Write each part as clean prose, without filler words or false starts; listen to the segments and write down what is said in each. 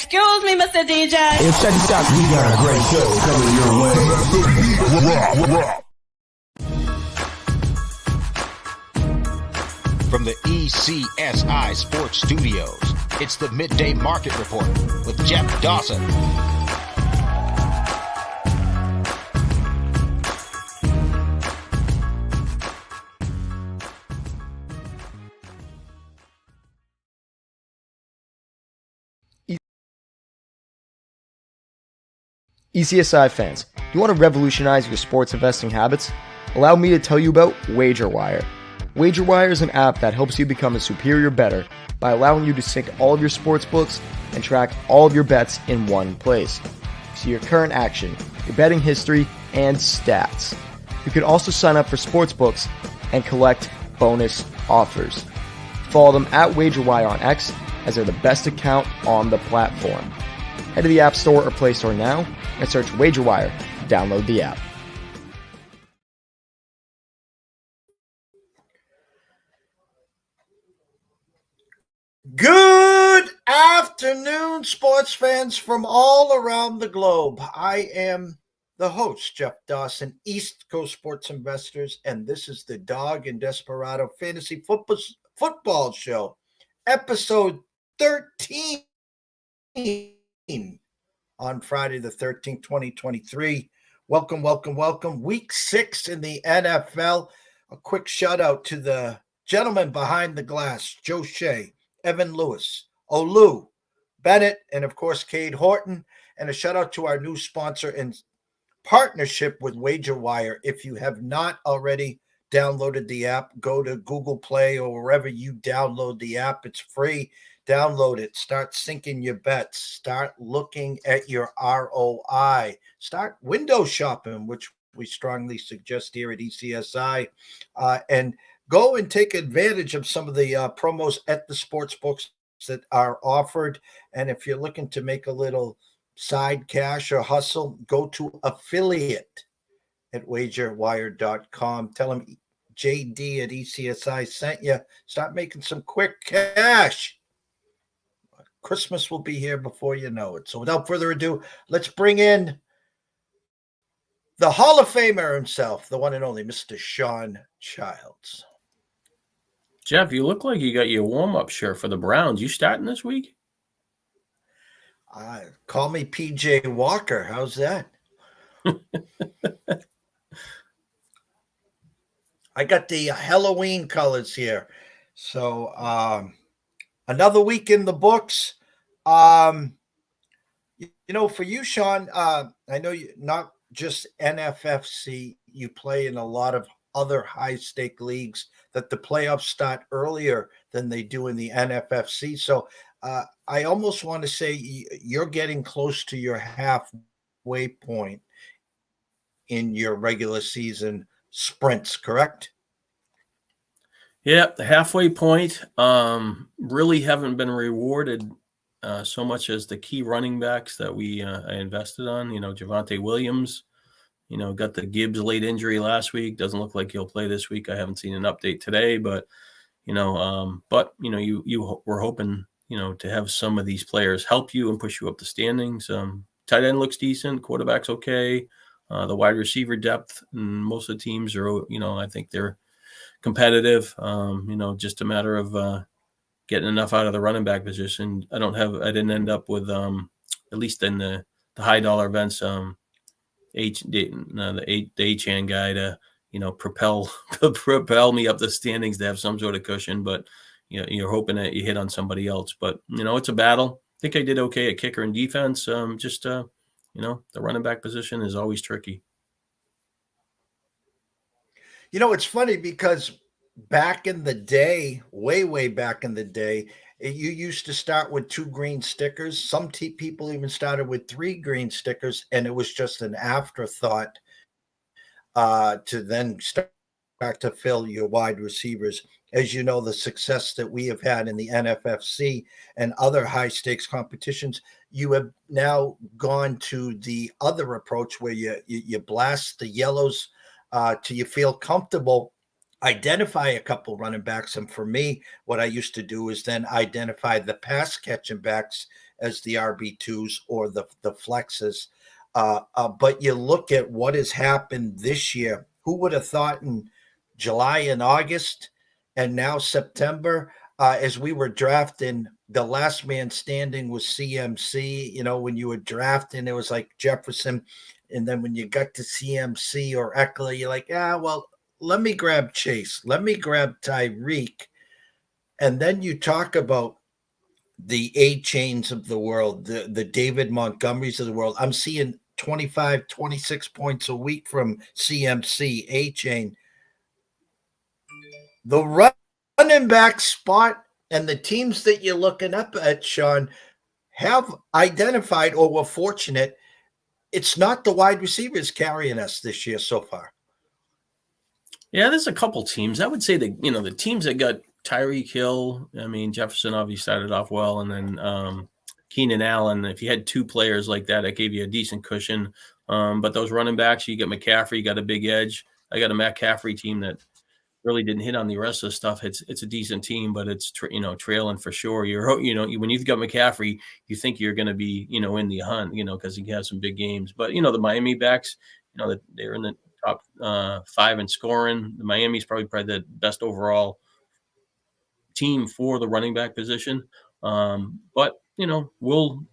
Excuse me, Mr. DJ. Hey, check this out. We got a great show coming your way. From the ECSI Sports Studios, it's the Midday Market Report with Jeff Dawson. ECSI fans, you want to revolutionize your sports investing habits? Allow me to tell you about WagerWire. WagerWire is an app that helps you become a superior bettor by allowing you to sync all of your sports books and track all of your bets in one place. See your current action, your betting history, and stats. You can also sign up for sports books and collect bonus offers. Follow them at WagerWire on X, as they're the best account on the platform. Head to the App Store or Play Store now and search WagerWire. Download the app. Good afternoon, sports fans from all around the globe. I am the host, Jeff Dawson, East Coast Sports Investors, and this is the Dawg and Desperado Fantasy Football Show, episode 13. On Friday the 13th, 2023. Welcome. Week 6 in the NFL. A quick shout out to the gentlemen behind the glass, Joe Shea, Evan Lewis, Olu, Bennett, and of course, Cade Horton. And a shout out to our new sponsor in partnership with WagerWire. If you have not already downloaded the app, go to Google Play or wherever you download the app. It's free. Download it. Start syncing your bets. Start looking at your ROI. Start window shopping, which we strongly suggest here at ECSI. And go and take advantage of some of the promos at the sports books that are offered. And if you're looking to make a little side cash or hustle, go to affiliate at wagerwire.com. Tell them JD at ECSI sent you. Start making some quick cash. Christmas will be here before you know it. So without further ado, let's bring in the Hall of Famer himself, the one and only Mr. Shawn Childs. Jeff, you look like you got your warm-up shirt for the Browns. You starting this week? Call me PJ Walker. How's that? I got the Halloween colors here. So another week in the books. For you, Shawn, I know you not just NFFC, you play in a lot of other high-stake leagues that the playoffs start earlier than they do in the NFFC. So I almost want to say you're getting close to your halfway point in your regular season sprints, correct? Yeah, the halfway point. Really haven't been rewarded so much as the key running backs that I invested on. Javonte Williams, got the Gibbs late injury last week. Doesn't look like he'll play this week. I haven't seen an update today, but you were hoping, to have some of these players help you and push you up the standings. Tight end looks decent. Quarterback's okay. The wide receiver depth and most of the teams are, I think they're competitive. Just a matter of getting enough out of the running back position. I didn't end up with at least in the high dollar events, the H-hand guy to propel me up the standings to have some sort of cushion. But you're hoping that you hit on somebody else. But it's a battle. I think I did okay at kicker and defense. The running back position is always tricky. It's funny because back in the day, way back in the day, you used to start with 2 green stickers. Some people even started with 3 green stickers, and it was just an afterthought to then start to fill your wide receivers. As you know, the success that we have had in the NFFC and other high-stakes competitions, you have now gone to the other approach where you blast the yellows till you feel comfortable, identify a couple running backs. And for me, what I used to do is then identify the pass catching backs as the RB2s or the flexes. But you look at what has happened this year. Who would have thought in July and August and now September, as we were drafting, the last man standing was CMC. You know, when you were drafting, it was like Jefferson. And then when you got to CMC or Eckler, you're like, well, let me grab Chase. Let me grab Tyreek. And then you talk about the A chains of the world, the David Montgomerys of the world. I'm seeing 25, 26 points a week from CMC, A chain. The running back spot and the teams that you're looking up at, Shawn, have identified or were fortunate. It's not the wide receivers carrying us this year so far. Yeah, there's a couple teams. I would say that, the teams that got Tyreek Hill, I mean, Jefferson obviously started off well, and then Keenan Allen. If you had two players like that, it gave you a decent cushion. But those running backs, you get McCaffrey, you got a big edge. I got a McCaffrey team that really didn't hit on the rest of the stuff. It's a decent team, but it's trailing for sure. When you've got McCaffrey, you think you're going to be in the hunt, because he has some big games. But the Miami backs, they're in the top 5 in scoring. The Miami's probably the best overall team for the running back position. But will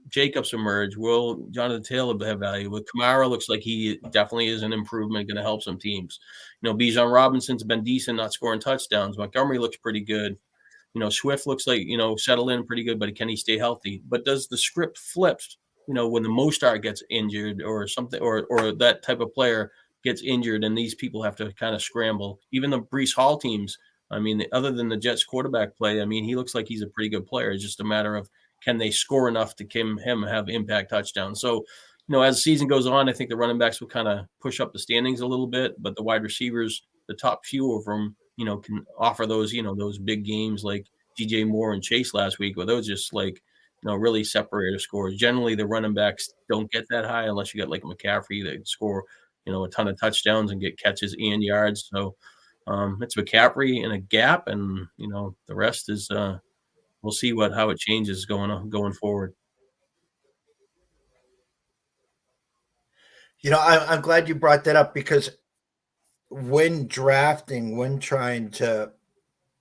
Jacobs emerge? Will Jonathan Taylor have value? With Kamara, looks like he definitely is an improvement, going to help some teams. Bijan Robinson's been decent, not scoring touchdowns. Montgomery looks pretty good. Swift looks like, settle in pretty good, but can he stay healthy? But does the script flip, when the Mostert gets injured or something, or that type of player gets injured and these people have to kind of scramble? Even the Breece Hall teams, I mean, other than the Jets quarterback play, I mean, he looks like he's a pretty good player. It's just a matter of, can they score enough to him have impact touchdowns? So, as the season goes on, I think the running backs will kind of push up the standings a little bit, but the wide receivers, the top few of them, can offer those, those big games like DJ Moore and Chase last week, where those just really separator scores. Generally, the running backs don't get that high unless you got like McCaffrey that score, a ton of touchdowns and get catches and yards. So it's McCaffrey in a gap, and the rest is we'll see how it changes going forward. I'm glad you brought that up, because when drafting, when trying to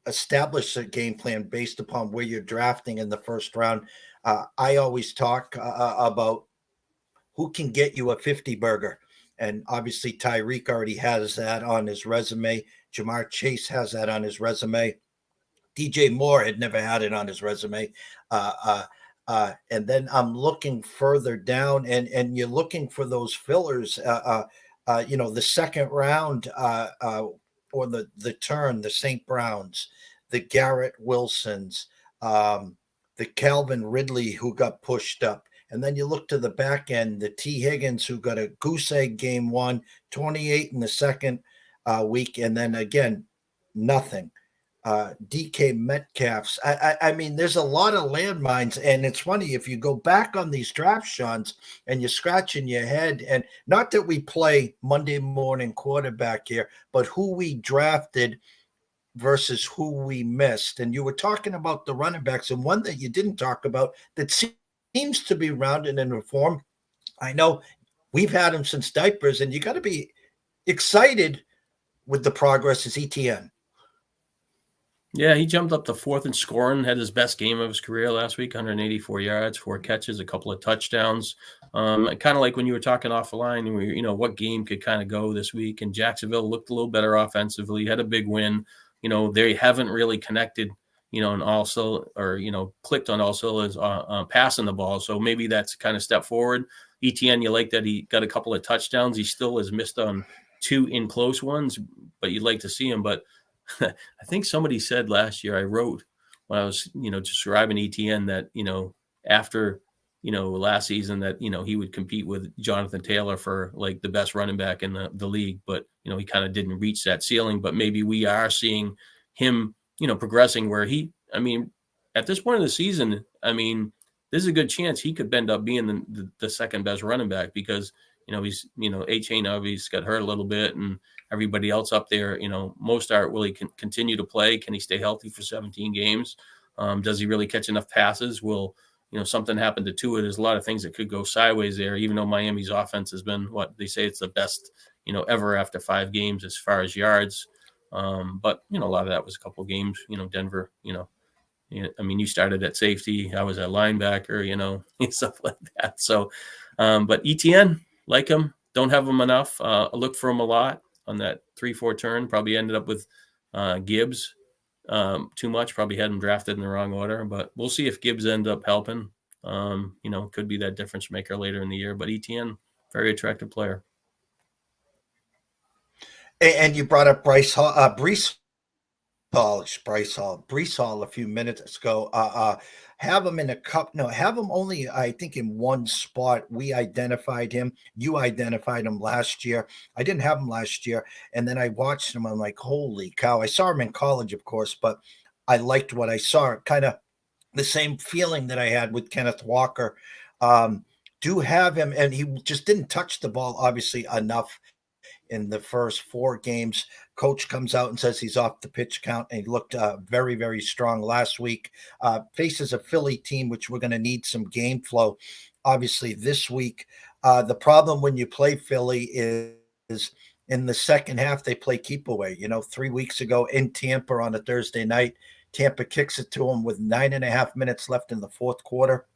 establish a game plan based upon where you're drafting in the first round, I always talk about who can get you a 50 burger. And obviously Tyreek already has that on his resume. Jamar Chase has that on his resume. DJ Moore had never had it on his resume. And then I'm looking further down, and you're looking for those fillers, the second round, or the turn, the St. Browns, the Garrett Wilsons, the Calvin Ridley who got pushed up. And then you look to the back end, the T. Higgins who got a goose egg game 1, 28 in the second week, and then again, nothing. DK Metcalf's. I mean, there's a lot of landmines, and it's funny if you go back on these draft Shawns and you're scratching your head, and not that we play Monday morning quarterback here, but who we drafted versus who we missed. And you were talking about the running backs, and one that you didn't talk about that seems to be rounded in reform. I know we've had him since diapers, and you got to be excited with the progress is ETN. Yeah, he jumped up to 4th in scoring, had his best game of his career last week, 184 yards, 4 catches, a couple of touchdowns. Kind of like when you were talking off the line, what game could kind of go this week. And Jacksonville looked a little better offensively, had a big win. They haven't really connected, and also, or, clicked on also as passing the ball. So maybe that's kind of step forward. ETN, you like that he got a couple of touchdowns. He still has missed on 2 in close ones, but you'd like to see him. But I think somebody said last year, I wrote when I was, describing ETN that, after, last season that, he would compete with Jonathan Taylor for like the best running back in the league. But, he kind of didn't reach that ceiling. But maybe we are seeing him, progressing where at this point of the season, there's a good chance he could end up being the second best running back, because, A-Chain obviously got hurt a little bit, and everybody else up there, Mostert, will he continue to play? Can he stay healthy for 17 games? Does he really catch enough passes? Will, something happen to Tua? There's a lot of things that could go sideways there, even though Miami's offense has been what they say it's the best, ever after 5 games as far as yards. But, a lot of that was a couple of games, Denver, you started at safety. I was at linebacker, stuff like that. So, but ETN, like him, don't have him enough. I look for him a lot on that 3-4 turn. Probably ended up with Gibbs too much. Probably had him drafted in the wrong order. But we'll see if Gibbs end up helping. Could be that difference maker later in the year. But ETN, very attractive player. And you brought up Breece Hall a few minutes ago. Have him in a cup. No, have him only, I think, in one spot. We identified him. You identified him last year. I didn't have him last year. And then I watched him. I'm like, holy cow. I saw him in college, of course, but I liked what I saw. Kind of the same feeling that I had with Kenneth Walker. Do have him, and he just didn't touch the ball, obviously, enough in the first 4 games. Coach comes out and says he's off the pitch count, and he looked very, very strong last week. Faces a Philly team, which we're going to need some game flow, obviously, this week. The problem when you play Philly is in the second half, they play keep away. 3 weeks ago in Tampa on a Thursday night, Tampa kicks it to them with 9.5 minutes left in the fourth quarter.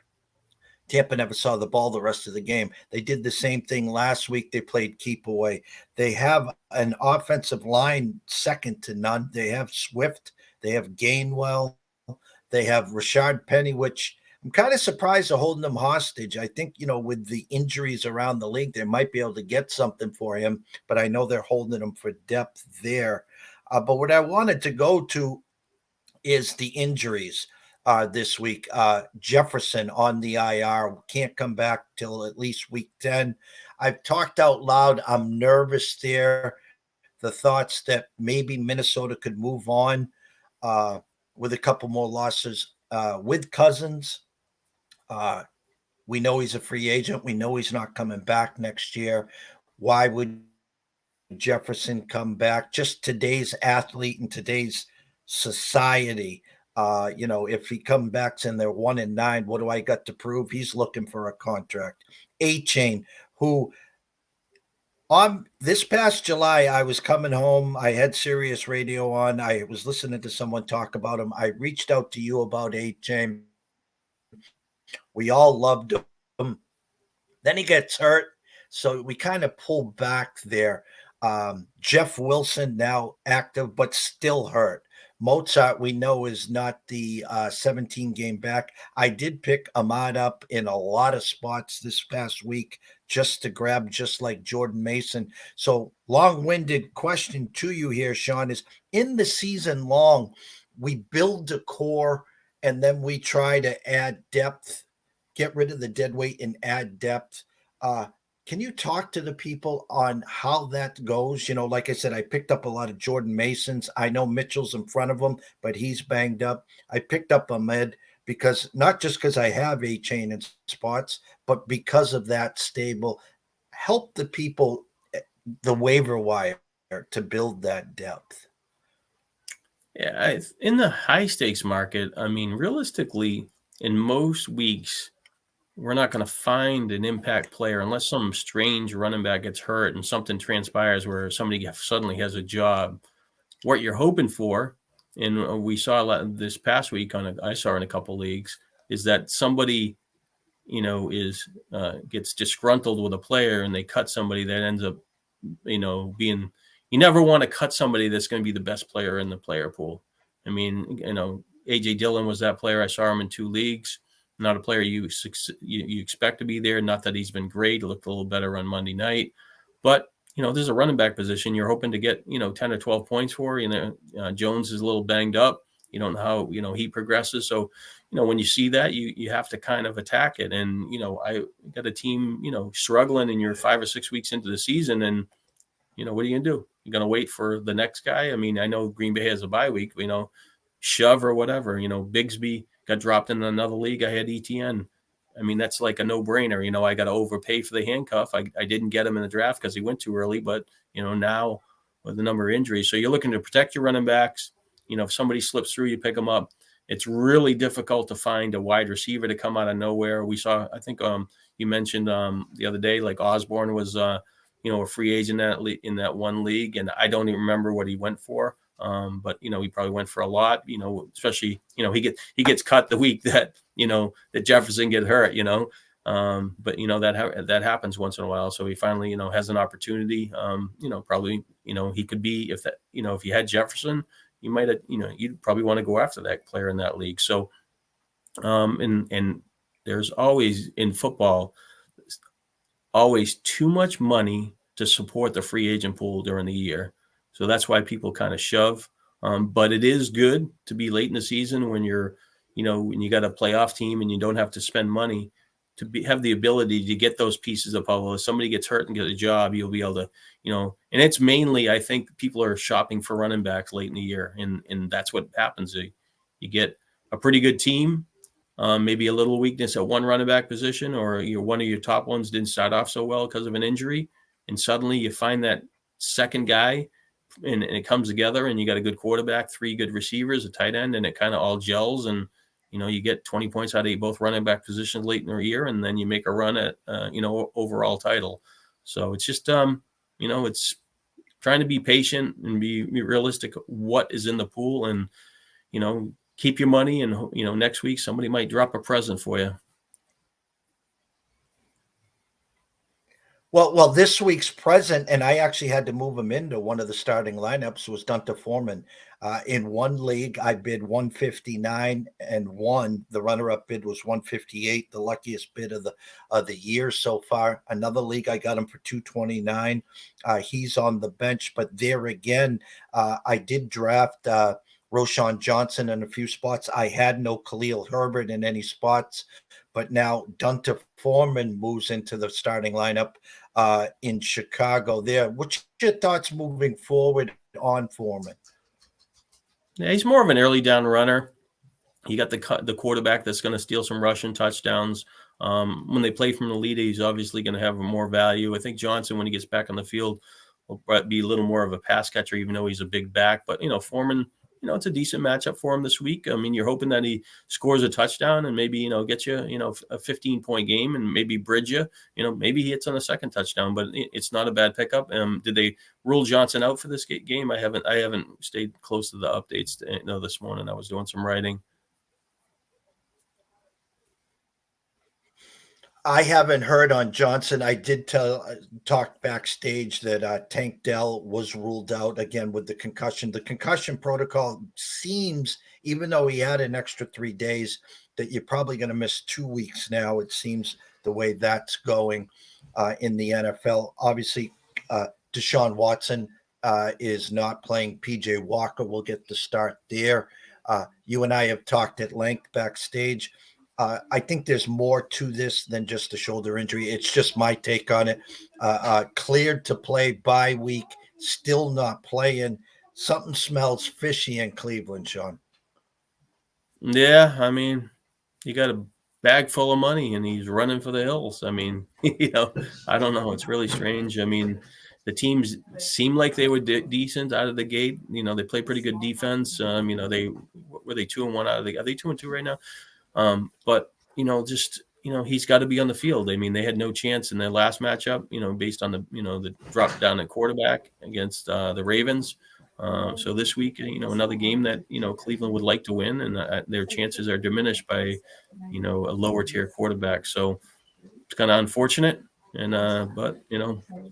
Tampa never saw the ball the rest of the game. They did the same thing last week. They played keep away. They have an offensive line second to none. They have Swift. They have Gainwell. They have Rashard Penny, which I'm kind of surprised they're holding him hostage. I think, with the injuries around the league, they might be able to get something for him, but I know they're holding him for depth there. But what I wanted to go to is the injuries. This week. Jefferson on the IR, can't come back till at least week 10. I've talked out loud. I'm nervous there. The thoughts that maybe Minnesota could move on with a couple more losses with Cousins. We know he's a free agent. We know he's not coming back next year. Why would Jefferson come back? Just today's athlete and today's society. If he comes back and they're 1-9, what do I got to prove? He's looking for a contract. A-Chain, who on this past July, I was coming home. I had Sirius Radio on. I was listening to someone talk about him. I reached out to you about A-Chain. We all loved him. Then he gets hurt. So we kind of pulled back there. Jeff Wilson now active, but still hurt. Mozart, we know, is not the 17-game back. I did pick Ahmad up in a lot of spots this past week just to grab, just like Jordan Mason. So long-winded question to you here, Shawn, is in the season long, we build a core and then we try to add depth, get rid of the dead weight and add depth. Can you talk to the people on how that goes? Like I said, I picked up a lot of Jordan Masons. I know Mitchell's in front of him, but he's banged up. I picked up Ahmed because not just because I have A-Chain in spots, but because of that stable. Help the people, the waiver wire, to build that depth. Yeah, in the high stakes market, realistically, in most weeks, we're not going to find an impact player unless some strange running back gets hurt and something transpires where somebody suddenly has a job. What you're hoping for, and we saw this past week I saw in a couple leagues, is that somebody, gets disgruntled with a player and they cut somebody that ends up, being. You never want to cut somebody that's going to be the best player in the player pool. AJ Dillon was that player. I saw him in 2 leagues. Not a player you expect to be there. Not that he's been great. He looked a little better on Monday night. But, there's a running back position you're hoping to get, 10 or 12 points for. Jones is a little banged up. You don't know how, he progresses. So, when you see that, you have to kind of attack it. And, I got a team, struggling and you're 5 or 6 weeks into the season. And, what are you going to do? You're going to wait for the next guy? I know Green Bay has a bye week, shove or whatever. Bigsby got dropped in another league. I had ETN. I mean, that's like a no-brainer. I got to overpay for the handcuff. I didn't get him in the draft because he went too early, but now with the number of injuries, so you're looking to protect your running backs. If somebody slips through, you pick them up. It's really difficult to find a wide receiver to come out of nowhere. We saw, I think, you mentioned the other day, like Osborne was, a free agent in that one league, and I don't even remember what he went for. But he probably went for a lot. Especially he gets cut the week that that Jefferson get hurt. But that happens once in a while. So he finally has an opportunity. Probably he could be, if you had Jefferson, you might have you'd probably want to go after that player in that league. So and there's always in football always too much money to support the free agent pool during the year. So that's why people kind of shove. But it is good to be late in the season when when you got a playoff team and you don't have to spend money to have the ability to get those pieces of puzzle. If somebody gets hurt and get a job, you'll be able to, and it's mainly, I think people are shopping for running backs late in the year. And that's what happens. You get a pretty good team, maybe a little weakness at one running back position, or one of your top ones didn't start off so well because of an injury. And suddenly you find that second guy and it comes together and you got a good quarterback, three good receivers, a tight end, and it kind of all gels. And, you get 20 points out of both running back positions late in the year, and then you make a run at, overall title. So it's just, it's trying to be patient and be realistic what is in the pool and, keep your money. And, next week somebody might drop a present for you. Well, this week's present, and I actually had to move him into one of the starting lineups, was Dunta Foreman. In one league, I bid 159 and won. The runner-up bid was 158, the luckiest bid of the year so far. Another league, I got him for 229. He's on the bench, but there again, I did draft Roschon Johnson in a few spots. I had no Khalil Herbert in any spots, but now Dunta Foreman moves into the starting lineup in Chicago there. What's your thoughts moving forward on Foreman? Yeah, he's more of an early down runner. You got the quarterback that's going to steal some rushing touchdowns. When they play from the lead, he's obviously going to have more value. I think Johnson, when he gets back on the field, will be a little more of a pass catcher, even though he's a big back. But, Foreman, it's a decent matchup for him this week. I mean, you're hoping that he scores a touchdown and maybe, gets you, a 15-point game and maybe bridge you. Maybe he hits on a second touchdown, but it's not a bad pickup. Did they rule Johnson out for this game? I haven't stayed close to the updates this morning. I was doing some writing. I haven't heard on Johnson. I did talk backstage that Tank Dell was ruled out again with the concussion. The concussion protocol seems, even though he had an extra 3 days, that you're probably going to miss 2 weeks now. It seems the way that's going in the NFL. Obviously, Deshaun Watson is not playing. PJ Walker will get the start there. You and I have talked at length backstage. I think there's more to this than just a shoulder injury. It's just my take on it. Cleared to play bye week, still not playing. Something smells fishy in Cleveland, Shawn. Yeah, I mean, you got a bag full of money and he's running for the hills. I mean, I don't know. It's really strange. I mean, the teams seem like they were decent out of the gate. They play pretty good defense. They were they 2-1 out of the. Are they 2-2 right now? But he's got to be on the field. I mean, they had no chance in their last matchup, based on the drop down at quarterback against the Ravens. So this week, another game that, Cleveland would like to win, and their chances are diminished by, a lower tier quarterback. So it's kind of unfortunate. And, but,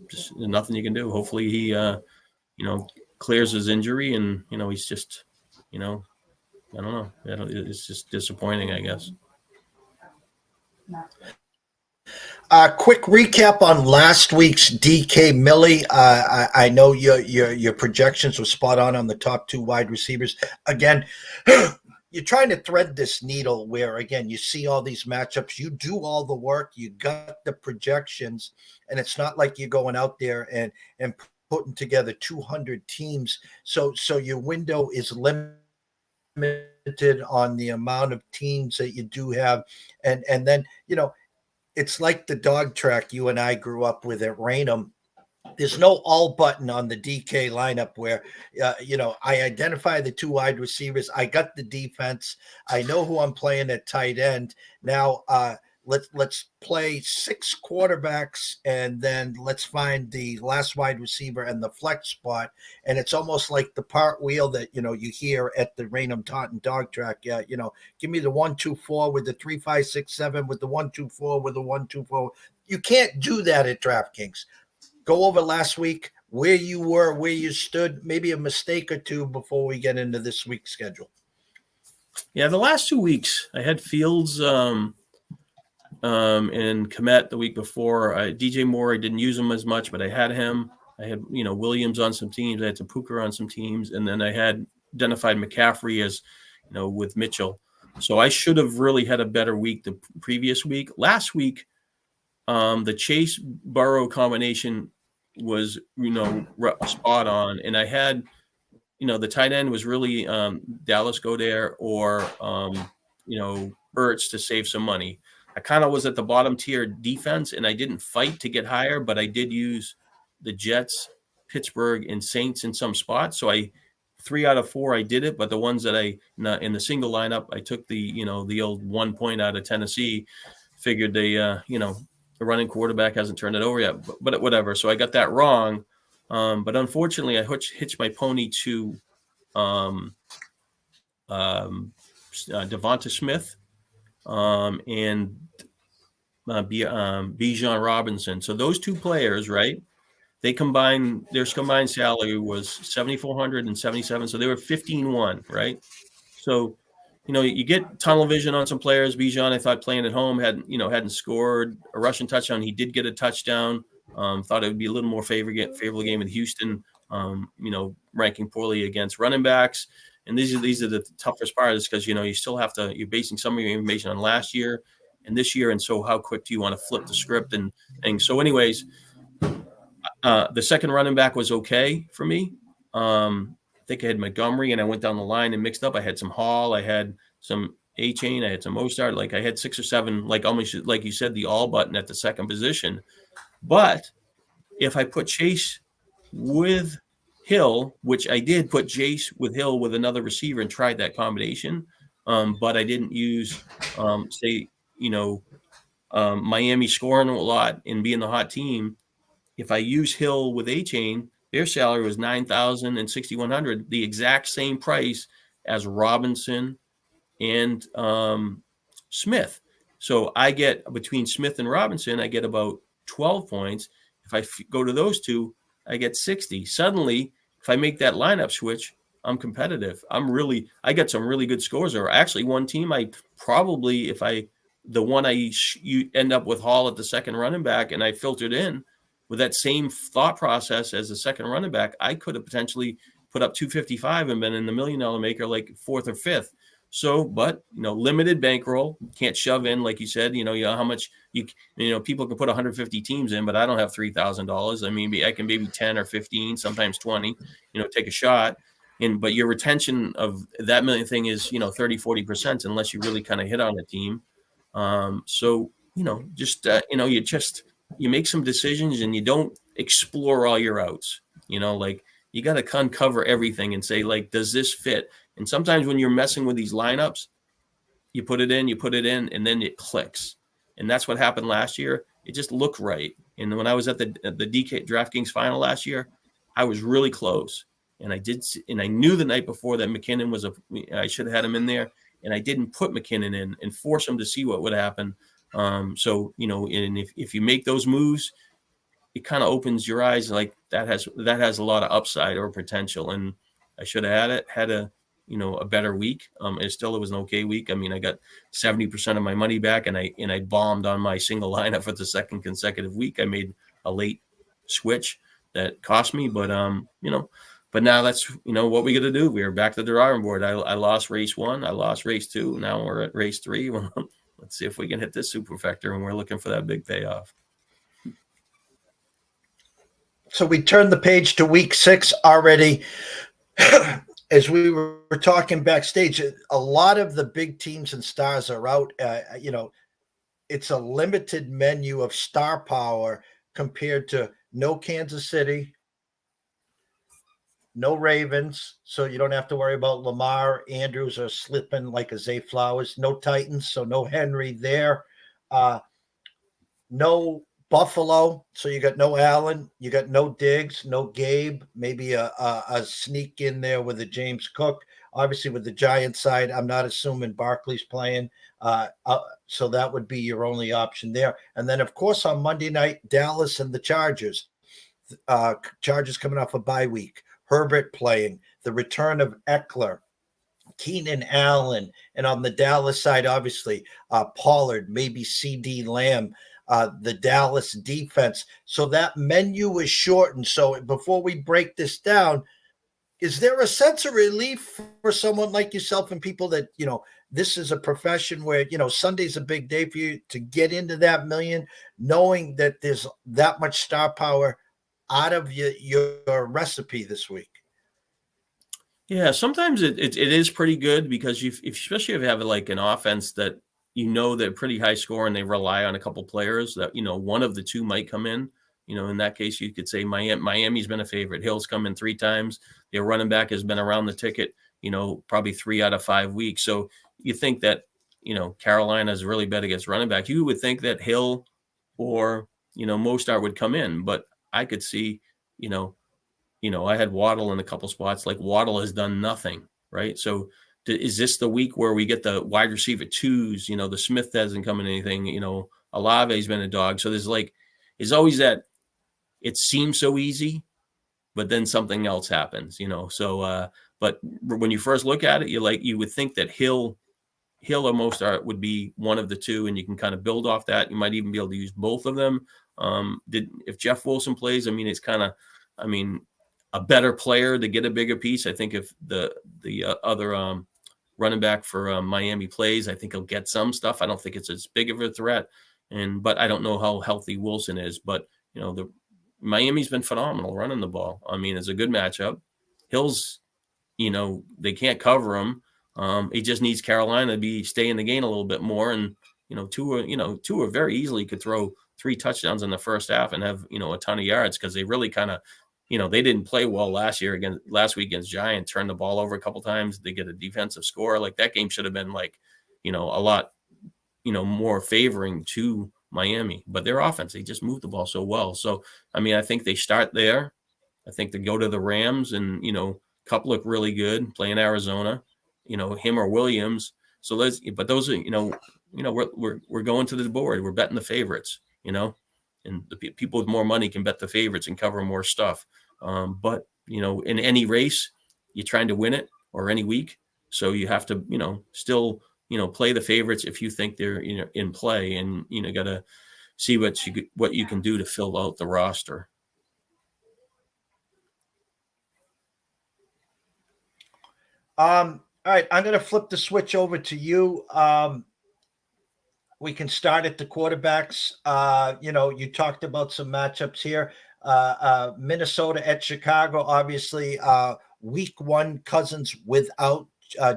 just nothing you can do. Hopefully he, clears his injury and, he's just, I don't know. It's just disappointing, I guess. Quick recap on last week's DK Millie. I know your projections were spot on the top two wide receivers. Again, you're trying to thread this needle where, again, you see all these matchups. You do all the work. You got the projections. And it's not like you're going out there and putting together 200 teams. So your window is limited limited on the amount of teams that you do have. And then, it's like the dog track you and I grew up with at Raynham. There's no all button on the DK lineup where, I identify the two wide receivers. I got the defense. I know who I'm playing at tight end. Now, let's play 6 quarterbacks, and then let's find the last wide receiver and the flex spot. And it's almost like the part wheel that you hear at the Raynham Taunton dog track. Yeah, give me the 1-2-4 with the 3-5-6-7 with the 1-2-4 with the 1-2-4. You can't do that at DraftKings. Go over last week where you were, where you stood, maybe a mistake or two before we get into this week's schedule. Yeah, the last 2 weeks I had Fields and Kmet the week before. DJ Moore, I didn't use him as much, but I had him. I had Williams on some teams. I had Tapuka on some teams, and then I had identified McCaffrey as with Mitchell. So I should have really had a better week the previous week. Last week, the Chase Burrow combination was spot on, and I had the tight end was really Dallas Goedert or Ertz to save some money. I kind of was at the bottom tier defense, and I didn't fight to get higher, but I did use the Jets, Pittsburgh, and Saints in some spots. So 3 out of 4 I did it, but the ones that in the single lineup, I took the old 1 point out of Tennessee. Figured the running quarterback hasn't turned it over yet, but whatever. So I got that wrong. But unfortunately, I hitched my pony to Devonta Smith and Bijan Robinson. So those two players, right? Their combined salary was $7,400 and $77,000. So they were 15-1, right? So you get tunnel vision on some players. Bijan, I thought playing at home hadn't scored a rushing touchdown. He did get a touchdown. Thought it would be a little more favorable game with Houston. Ranking poorly against running backs. And these are the toughest parts because you still have to. You're basing some of your information on last year and this year, and so how quick do you want to flip the script and so, anyways, the second running back was okay for me. I think I had Montgomery, and I went down the line and mixed up. I had some Hall, I had some A-Chain, I had some Mostert. Like I had 6 or 7, like almost like you said, the all button at the second position. But if I put Chase with Hill, which I did put Chase with Hill with another receiver and tried that combination, but I didn't use, Miami scoring a lot and being the hot team. If I use Hill with A-Chain, their salary was $9,000 and $6,100, the exact same price as Robinson and Smith. So I get between Smith and Robinson, I get about 12 points. If I go to those two, I get 60. Suddenly, if I make that lineup switch, I'm competitive. I got some really good scores. Or actually, one team you end up with Hall at the second running back, and I filtered in with that same thought process as the second running back, I could have potentially put up 255 and been in the $1 million maker like 4th or 5th. So, but limited bankroll, can't shove in like you said. How much people can put 150 teams in, but I don't have $3,000. I mean, I can maybe 10 or 15, sometimes 20. Take a shot. But your retention of that million thing is 30-40% unless you really kind of hit on a team. You make some decisions and you don't explore all your outs. You got to uncover everything and say, like, does this fit? And sometimes when you're messing with these lineups, you put it in, and then it clicks. And that's what happened last year. It just looked right. And when I was at the DK DraftKings final last year, I was really close. And I knew the night before that McKinnon I should have had him in there, and I didn't put McKinnon in and force him to see what would happen. And if you make those moves, it kind of opens your eyes. Like that has a lot of upside or potential. And I should have had a better week. It was an okay week. I mean, I got 70% of my money back, and I bombed on my single lineup for the second consecutive week. I made a late switch that cost me, but now that's what we got to do. We're back to the drawing board. I lost race 1, I lost race 2. Now we're at race 3. Well, let's see if we can hit this superfecta, and we're looking for that big payoff. So we turned the page to week 6 already. as we were talking backstage, a lot of the big teams and stars are out. It's a limited menu of star power compared to no Kansas City, no Ravens, so you don't have to worry about Lamar, Andrews, or slipping like a Zay Flowers. No Titans, so no Henry there. Uh, no Buffalo, so you got no Allen, you got no Diggs, no Gabe, maybe a sneak in there with a James Cook. Obviously, with the Giants side, I'm not assuming Barkley's playing, so that would be your only option there. And then, of course, on Monday night, Dallas and the Chargers. Chargers coming off a bye week. Herbert playing, the return of Eckler, Keenan Allen, and on the Dallas side, obviously, Pollard, maybe CD Lamb, the Dallas defense. So that menu is shortened. So before we break this down, is there a sense of relief for someone like yourself and people that, this is a profession where, Sunday's a big day for you to get into that million, knowing that there's that much star power out of your recipe this week? Yeah, sometimes it is pretty good because especially if you have like an offense that they're pretty high score and they rely on a couple players that one of the two might come in. In that case, you could say Miami's been a favorite. Hill's come in 3 times. Their running back has been around the ticket. Probably 3 out of 5 weeks. So you think that Carolina's really bet against running back. You would think that Hill or Mostert would come in, but I could see I had Waddle in a couple spots. Like Waddle has done nothing, right? So is this the week where we get the wide receiver 2s? The Smith hasn't come in anything. Olave's been a dog. So there's always that. It seems so easy, but then something else happens. So but when you first look at it, you would think that Hill or Mostert would be one of the two, and you can kind of build off that. You might even be able to use both of them. If Jeff Wilson plays, it's kind of, a better player to get a bigger piece. I think if the other running back for Miami plays, I think he'll get some stuff. I don't think it's as big of a threat, but I don't know how healthy Wilson is. But the Miami's been phenomenal running the ball. It's a good matchup. Hill's, they can't cover him. He just needs Carolina to stay in the game a little bit more. And Tua very easily could throw 3 touchdowns in the first half and have a ton of yards because they really kind of. They didn't play well last week against Giants, turned the ball over a couple times. They get a defensive score. Like that game should have been a lot, more favoring to Miami, but their offense, they just moved the ball so well. So, I think they start there. I think they go to the Rams and, Kupp look really good playing Arizona, him or Williams. So but those are, we're going to the board. We're betting the favorites, and the people with more money can bet the favorites and cover more stuff. But, in any race, you're trying to win it or any week. So you have to, still, play the favorites if you think they're, in play, and, got to see what you can do to fill out the roster. All right. I'm going to flip the switch over to you. We can start at the quarterbacks. You talked about some matchups here. Minnesota at Chicago, obviously, week 1 Cousins without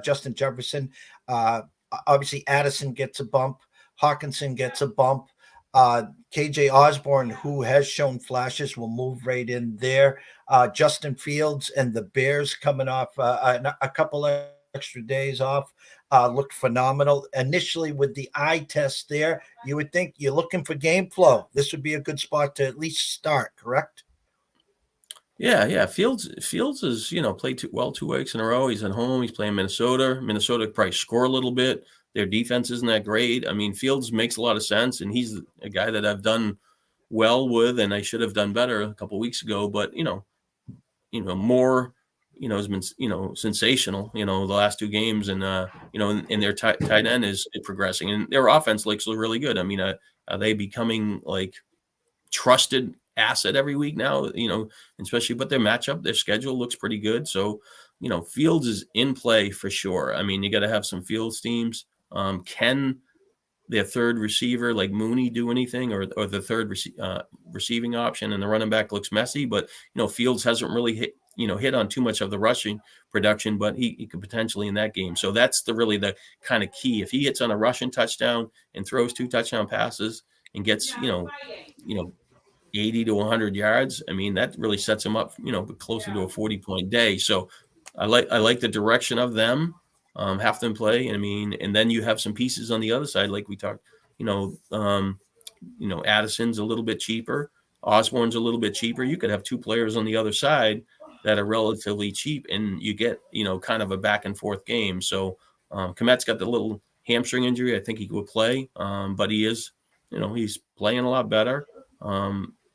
Justin Jefferson. Obviously, Addison gets a bump. Hawkinson gets a bump. KJ Osborne, who has shown flashes, will move right in there. Justin Fields and the Bears coming off a couple of extra days off. Looked phenomenal. Initially with the eye test there, you would think you're looking for game flow. This would be a good spot to at least start, correct? Yeah. Fields is, played 2 weeks in a row. He's at home. He's playing Minnesota. Minnesota probably score a little bit. Their defense isn't that great. Fields makes a lot of sense, and he's a guy that I've done well with, and I should have done better a couple of weeks ago. But, more has been, sensational, the last 2 games. And, and their tight end is progressing. And their offense looks really good. Are they becoming, trusted asset every week now, especially, but their matchup, their schedule looks pretty good. So, Fields is in play for sure. You got to have some Fields teams. Can their third receiver like Mooney do anything, or the third receiving option, and the running back looks messy, but Fields hasn't really hit on too much of the rushing production, but he could potentially in that game. So that's really the kind of key. If he hits on a rushing touchdown and throws 2 touchdown passes and gets, 80 to 100 yards, I mean, that really sets him up, closer to a 40-point day. So I like the direction of them, have them play. I mean, and then you have some pieces on the other side, like we talked, Addison's a little bit cheaper. Osborne's a little bit cheaper. You could have 2 players on the other side that are relatively cheap, and you get, kind of a back and forth game. So Kmet's got the little hamstring injury. I think he will play, but he is, he's playing a lot better.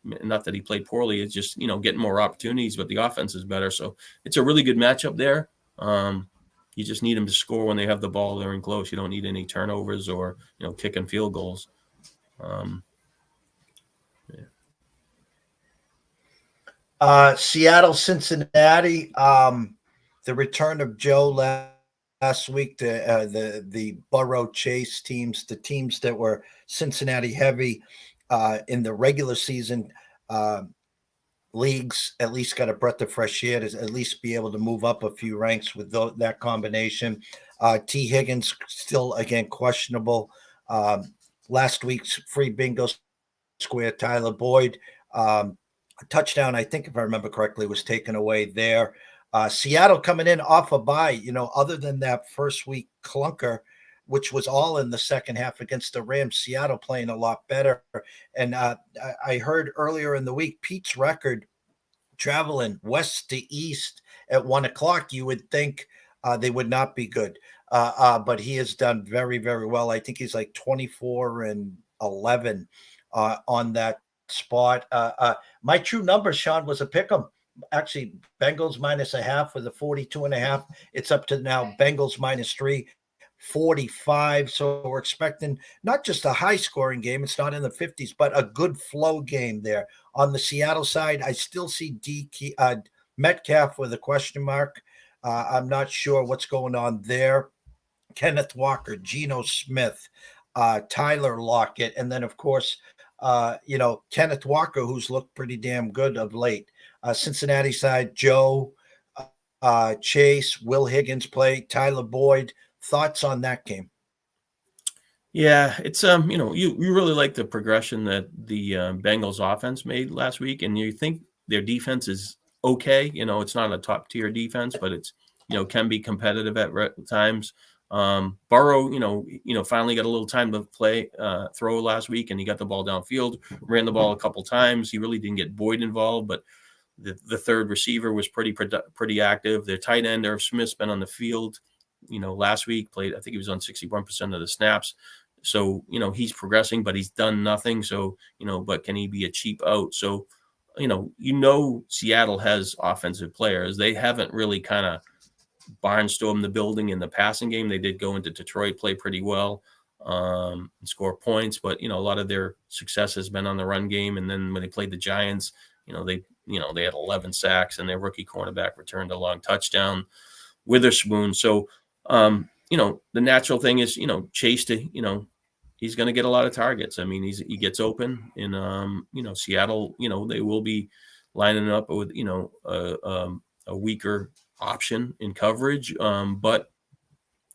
Not that he played poorly. It's just, getting more opportunities, but the offense is better. So it's a really good matchup there. You just need them to score when they have the ball. They're in close. You don't need any turnovers or, kicking field goals. Seattle, Cincinnati, the return of Joe last week, the Burrow Chase teams, the teams that were Cincinnati heavy in the regular season leagues, at least got a breath of fresh air to at least be able to move up a few ranks with that combination. T. Higgins still, again, questionable. Last week's free bingo square, Tyler Boyd, a touchdown, I think, if I remember correctly, was taken away there. Seattle coming in off a bye, other than that first week clunker, which was all in the second half against the Rams, Seattle playing a lot better. And I heard earlier in the week, Pete's record traveling west to east at 1 o'clock, you would think they would not be good. But he has done very, very well. I think he's like 24-11 on that spot. My true number, Sean, was a pick'em. Actually, Bengals -0.5 with a 42.5. It's up to now Bengals -3, 45. So we're expecting not just a high scoring game. It's not in the 50s, but a good flow game there. On the Seattle side, I still see Metcalf with a question mark. I'm not sure what's going on there. Kenneth Walker, Geno Smith, Tyler Lockett, and then, of course, Kenneth Walker, who's looked pretty damn good of late. Cincinnati side, Joe, Chase, Will Higgins play, Tyler Boyd. Thoughts on that game? Yeah, it's you really like the progression that the Bengals offense made last week, and you think their defense is okay. It's not a top tier defense, but it's can be competitive at times. Burrow, finally got a little time to throw last week, and he got the ball downfield, ran the ball a couple times. He really didn't get Boyd involved, but the third receiver was pretty active. Their tight end, Irv Smith's been on the field, last week, played, I think he was on 61% of the snaps. So, he's progressing, but he's done nothing. So, but can he be a cheap out? So, Seattle has offensive players. They haven't really kind of barnstormed the building in the passing game. They did go into Detroit, play pretty well, and score points, but a lot of their success has been on the run game. And then when they played the Giants, they had 11 sacks, and their rookie cornerback returned a long touchdown, Witherspoon. So the natural thing is Chase to he's going to get a lot of targets. I mean, he gets open in Seattle. They will be lining up with a weaker option in coverage, but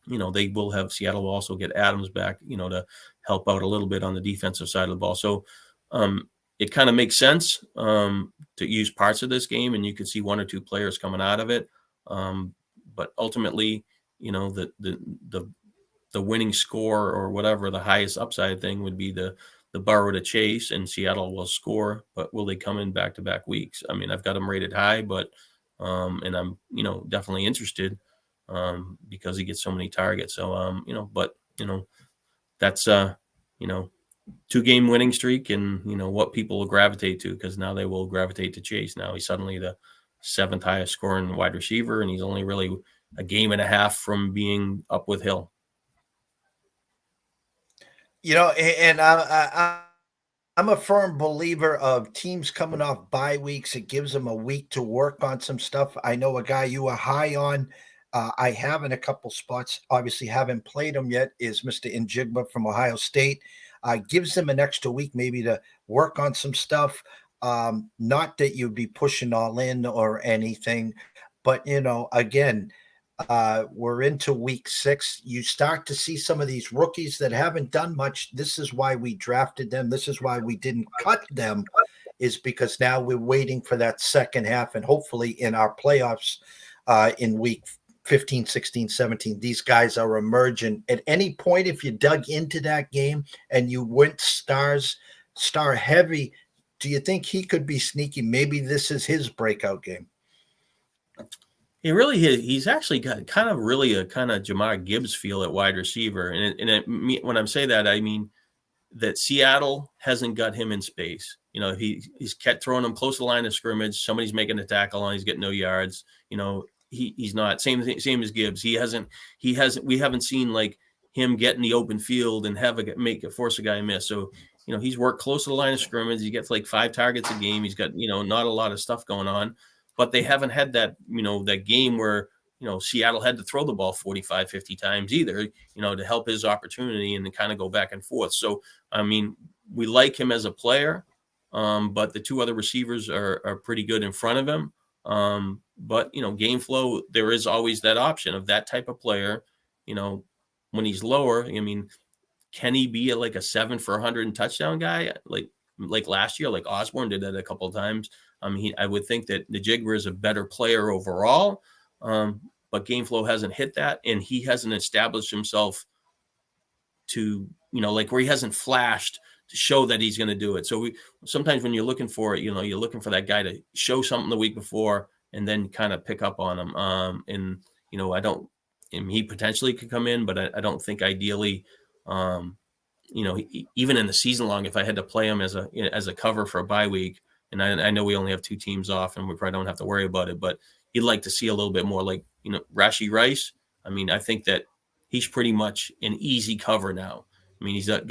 they will have Seattle will also get Adams back to help out a little bit on the defensive side of the ball. So it kind of makes sense to use parts of this game, and you could see 1 or 2 players coming out of it, but ultimately the winning score or whatever, the highest upside thing would be the Burrow to Chase, and Seattle will score, but will they come in back-to-back weeks? I mean, I've got them rated high, but and I'm definitely interested because he gets so many targets. So that's 2-game winning streak, and what people will gravitate to, because now they will gravitate to Chase. Now he's suddenly the 7th highest scoring wide receiver, and he's only really a game and a half from being up with Hill. And I'm a firm believer of teams coming off bye weeks. It gives them a week to work on some stuff. I know a guy you are high on. I have in a couple spots, obviously haven't played him yet, is Mr. Njigba from Ohio State. Gives them an extra week maybe to work on some stuff. Not that you'd be pushing all in or anything, but again, we're into week 6. You start to see some of these rookies that haven't done much. This is why we drafted them. This is why we didn't cut them, is because now we're waiting for that second half, and hopefully in our playoffs in week 15, 16, 17, these guys are emerging. At any point, if you dug into that game and you went star heavy, do you think he could be sneaky? Maybe this is his breakout game. He really is. He's actually got kind of really a kind of Jamar Gibbs feel at wide receiver. When I'm saying that, I mean that Seattle hasn't got him in space. He's kept throwing him close to the line of scrimmage. Somebody's making a tackle on, he's getting no yards. He's not same as Gibbs. We haven't seen like him get in the open field and force a guy miss. So, he's worked close to the line of scrimmage. He gets like 5 targets a game. He's got, not a lot of stuff going on, but they haven't had that, that game where, Seattle had to throw the ball 45, 50 times either, to help his opportunity and then kind of go back and forth. So, I mean, we like him as a player, but the 2 other receivers are pretty good in front of him. But, game flow, there is always that option of that type of player, when he's lower. I mean, can he be like a 7 for 100 touchdown guy? Like last year, like Osborne did that a couple of times. I mean, I would think that the Jigber is a better player overall, but game flow hasn't hit that, and he hasn't established himself to, like where he hasn't flashed to show that he's going to do it. So sometimes when you're looking for it, you're looking for that guy to show something the week before and then kind of pick up on him. He potentially could come in, but I don't think ideally, even in the season long, if I had to play him as a cover for a bye week, and I know we only have 2 teams off and we probably don't have to worry about it, but you'd like to see a little bit more like, Rashee Rice. I mean, I think that he's pretty much an easy cover now. I mean, he's got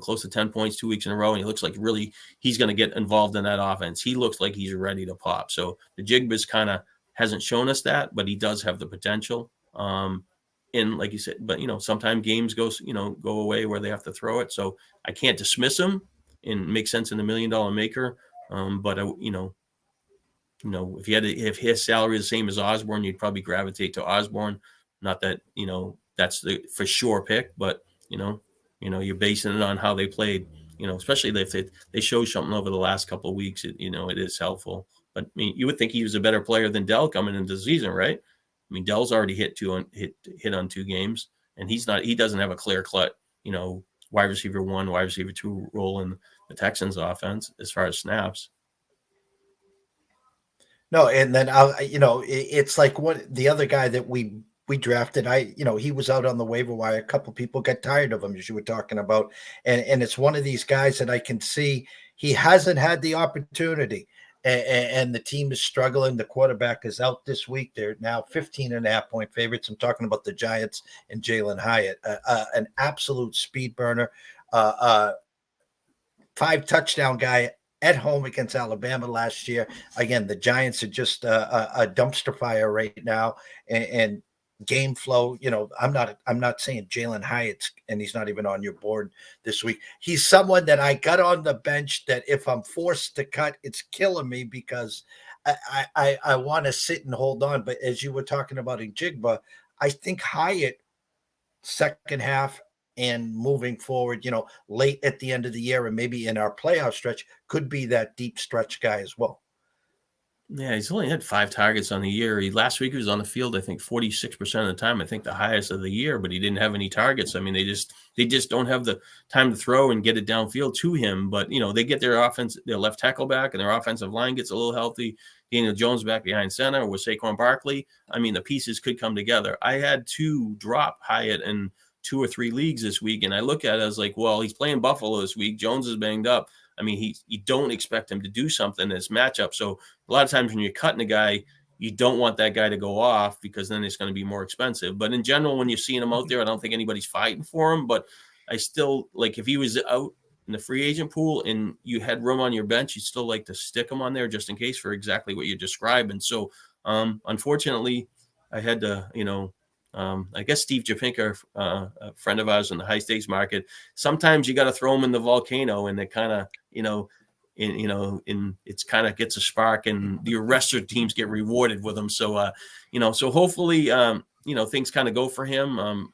close to 10 points 2 weeks in a row, and he looks like really he's going to get involved in that offense. He looks like he's ready to pop. So the Jigbis kind of hasn't shown us that, but he does have the potential. And like you said, but sometimes games go away where they have to throw it. So I can't dismiss him and make sense in the $1 million maker. But if his salary is the same as Osborne, you'd probably gravitate to Osborne. Not that that's the for sure pick, but you're basing it on how they played. Especially if they show something over the last couple of weeks, it is helpful. But I mean, you would think he was a better player than Dell coming into the season, right? I mean, Dell's already hit on 2 games, and he doesn't have a clear cut, wide receiver 1, wide receiver 2 role in the Texans offense as far as snaps. No, and then it's like the other guy that we drafted. He was out on the waiver wire. A couple people got tired of him, as you were talking about, and it's one of these guys that I can see he hasn't had the opportunity, and the team is struggling. The quarterback is out this week. They're now 15.5-point favorites. I'm talking about the Giants and Jalen Hyatt, an absolute speed burner, 5-touchdown guy at home against Alabama last year. Again, the Giants are just a dumpster fire right now, and game flow. I'm not saying Jalen Hyatt's, and he's not even on your board this week. He's someone that I got on the bench that if I'm forced to cut, it's killing me because I want to sit and hold on. But as you were talking about in Jigba, I think Hyatt second half and moving forward, late at the end of the year and maybe in our playoff stretch could be that deep stretch guy as well. Yeah, he's only had 5 targets on the year. Last week he was on the field, I think 46% of the time. I think the highest of the year, but he didn't have any targets. I mean, they just don't have the time to throw and get it downfield to him. But they get their left tackle back, and their offensive line gets a little healthy. Daniel Jones back behind center with Saquon Barkley. I mean, the pieces could come together. I had 2 drop Hyatt in 2 or 3 leagues this week, and I look at it as like, well, he's playing Buffalo this week. Jones is banged up. I mean, you don't expect him to do something in this matchup. So a lot of times when you're cutting a guy, you don't want that guy to go off because then it's going to be more expensive. But in general, when you're seeing him out there, I don't think anybody's fighting for him. But I still, like, if he was out in the free agent pool and you had room on your bench, you'd still like to stick him on there just in case for exactly what you're describing. So unfortunately, I had to, I guess Steve Japinka, a friend of ours in the high stakes market, sometimes you got to throw them in the volcano and they kind of, and it's kind of gets a spark, and the rest of the teams get rewarded with him. So, so hopefully, things kind of go for him.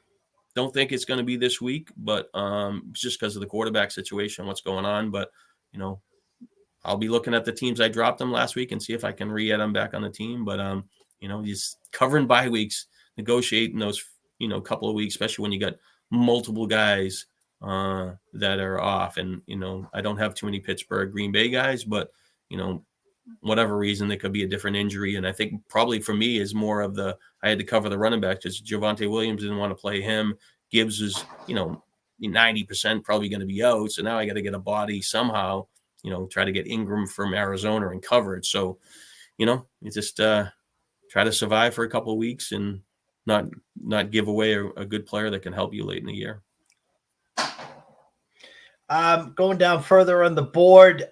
Don't think it's going to be this week, but just because of the quarterback situation, what's going on. But, I'll be looking at the teams I dropped them last week and see if I can re-add them back on the team. But, just covering bye weeks, negotiating those, couple of weeks, especially when you got multiple guys that are off. And, I don't have too many Pittsburgh, Green Bay guys, but, whatever reason, there could be a different injury. And I think probably for me is more of I had to cover the running back because Javonte Williams didn't want to play him. Gibbs is, 90% probably going to be out. So now I got to get a body somehow, try to get Ingram from Arizona in coverage. So, you just try to survive for a couple of weeks and not give away a good player that can help you late in the year. Going down further on the board,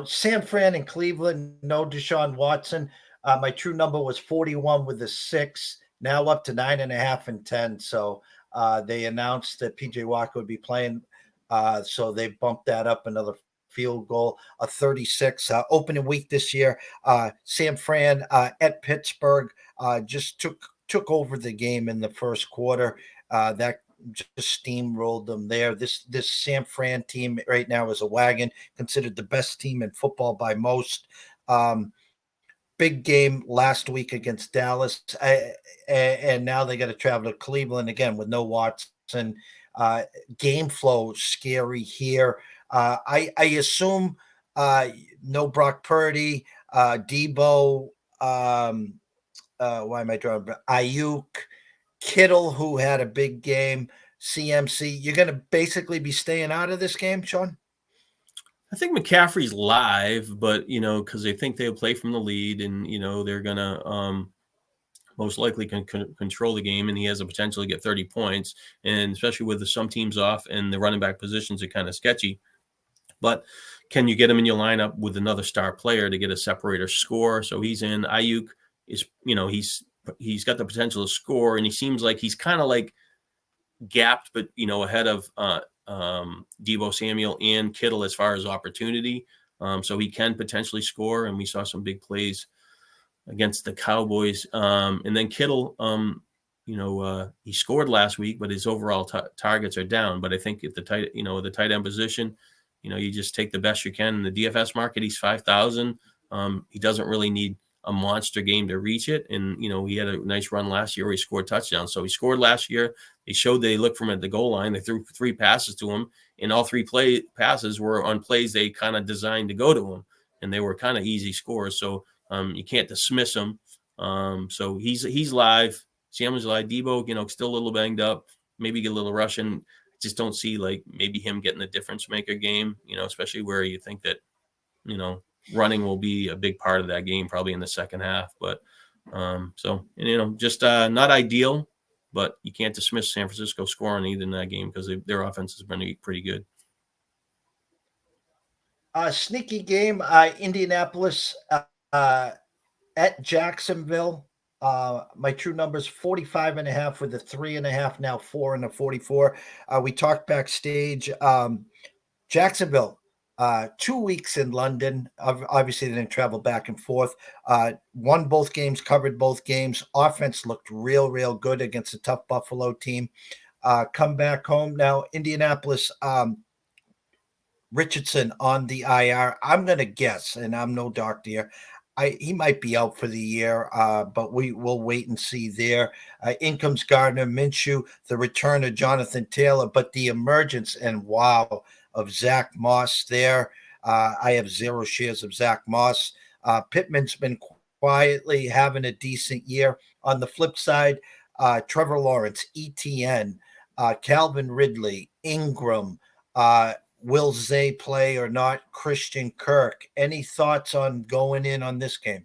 San Fran and Cleveland, no Deshaun Watson. My true number was 41 with a 6, now up to 9.5 and 10. So they announced that PJ Walker would be playing. So they bumped that up another field goal, a 36. Opening week this year, San Fran at Pittsburgh just took over the game in the first quarter. That just steamrolled them there. This San Fran team right now is a wagon, considered the best team in football by most. Big game last week against Dallas, and now they got to travel to Cleveland again with no Watson. Game flow scary here. I assume no Brock Purdy, Debo. Why am I drawing? Ayuk, Kittle, who had a big game, CMC. You're going to basically be staying out of this game, Shawn? I think McCaffrey's live, but, because they think they'll play from the lead and, they're going to most likely control the game, and he has the potential to get 30 points. And especially with some teams off and the running back positions are kind of sketchy. But can you get him in your lineup with another star player to get a separator score? So he's in. Ayuk is, he's got the potential to score, and he seems like he's kind of like gapped, but ahead of Debo Samuel and Kittle as far as opportunity. So he can potentially score, and we saw some big plays against the Cowboys. And then Kittle, he scored last week, but his overall targets are down. But I think at the tight end position, you just take the best you can. In the DFS market, he's 5,000. He doesn't really need a monster game to reach it. And, he had a nice run last year where he scored touchdowns. So he scored last year. They showed they looked from at the goal line. They threw 3 passes to him, and all 3 passes were on plays they kind of designed to go to him, and they were kind of easy scores. So you can't dismiss him. So he's live. Samuel's live. Debo, still a little banged up. Maybe get a little rushing. Just don't see maybe him getting the difference maker game, especially where you think that, running will be a big part of that game, probably in the second half. But just not ideal, but you can't dismiss San Francisco scoring either in that game because their offense has been pretty good. Sneaky game, Indianapolis at Jacksonville. My true numbers 45.5 with a 3.5, now 4 and a 44. We talked backstage. Jacksonville, 2 weeks in London. Obviously, they didn't travel back and forth. Won both games, covered both games. Offense looked real good against a tough Buffalo team. Come back home now. Indianapolis, Richardson on the IR. I'm going to guess, and I'm no doctor here, he might be out for the year, but we will wait and see there. In comes Gardner Minshew, the return of Jonathan Taylor, but the emergence and wow of Zach Moss there. I have 0 shares of Zach Moss. Pittman's been quietly having a decent year. On the flip side, Trevor Lawrence, ETN, Calvin Ridley, Ingram, will Zay play or not? Christian Kirk. Any thoughts on going in on this game?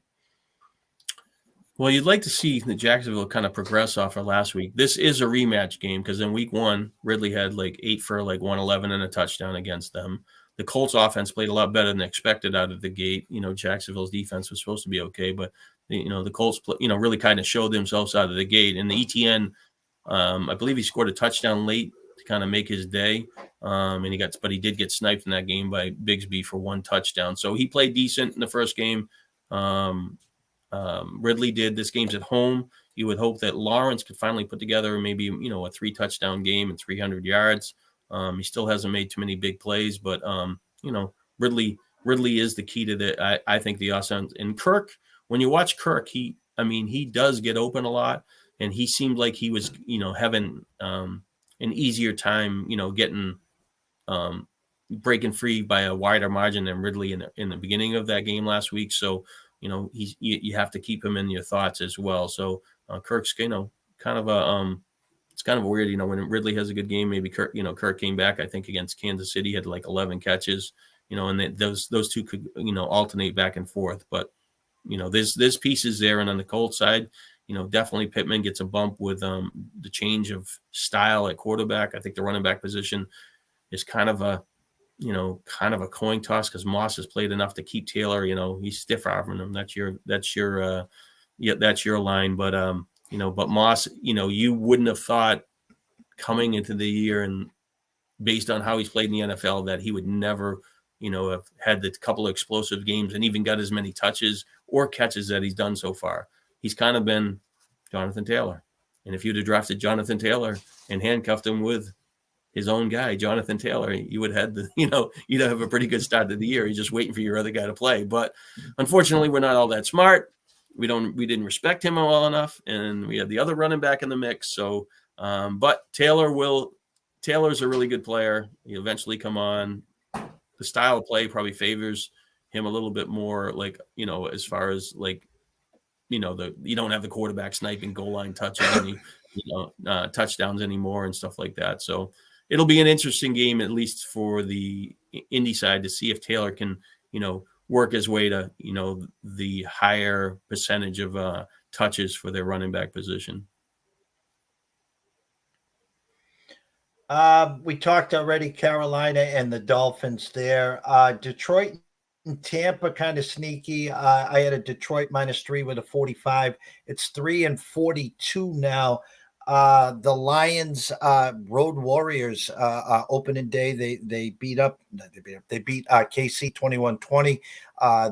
Well, you'd like to see the Jacksonville kind of progress off of last week. This is a rematch game because in week 1, Ridley had 8 for 111 and a touchdown against them. The Colts offense played a lot better than expected out of the gate. Jacksonville's defense was supposed to be okay, but the Colts, really kind of showed themselves out of the gate. And the ETN, I believe he scored a touchdown late to kind of make his day. But he did get sniped in that game by Bigsby for 1 touchdown. So he played decent in the first game. Ridley did. This game's at home. You would hope that Lawrence could finally put together maybe, a 3-touchdown game and 300 yards. He still hasn't made too many big plays, but, Ridley is the key to I think the offense. And Kirk, when you watch Kirk, he does get open a lot, and he seemed like he was, having an easier time, getting breaking free by a wider margin than Ridley in the beginning of that game last week. So, you have to keep him in your thoughts as well. So Kirk's, kind of it's kind of weird, when Ridley has a good game, maybe Kirk came back, I think against Kansas City, had like 11 catches, and those two could, alternate back and forth. But, there's pieces there. And on the Colts side, definitely Pittman gets a bump with the change of style at quarterback. I think the running back position is kind of a coin toss, because Moss has played enough to keep Taylor. He's stiff arming him. That's your line. But but Moss, you wouldn't have thought coming into the year, and based on how he's played in the NFL, that he would never, have had the couple of explosive games and even got as many touches or catches that he's done so far. He's kind of been Jonathan Taylor. And if you'd have drafted Jonathan Taylor and handcuffed him with his own guy, Jonathan Taylor, you would have you'd have a pretty good start to the year. You're just waiting for your other guy to play. But unfortunately, we're not all that smart. We didn't respect him well enough, and we had the other running back in the mix. So, but Taylor's a really good player. He'll eventually come on. The style of play probably favors him a little bit more, like, as far as like, you don't have the quarterback sniping goal line touches touchdowns anymore and stuff like that. So it'll be an interesting game, at least for the Indy side, to see if Taylor can, work his way to, the higher percentage of touches for their running back position. We talked already, Carolina and the Dolphins there. Detroit and Tampa kind of sneaky. I had a Detroit -3 with a 45. It's 3-42 now. The Lions, Road Warriors, opening day, they beat KC 21-20.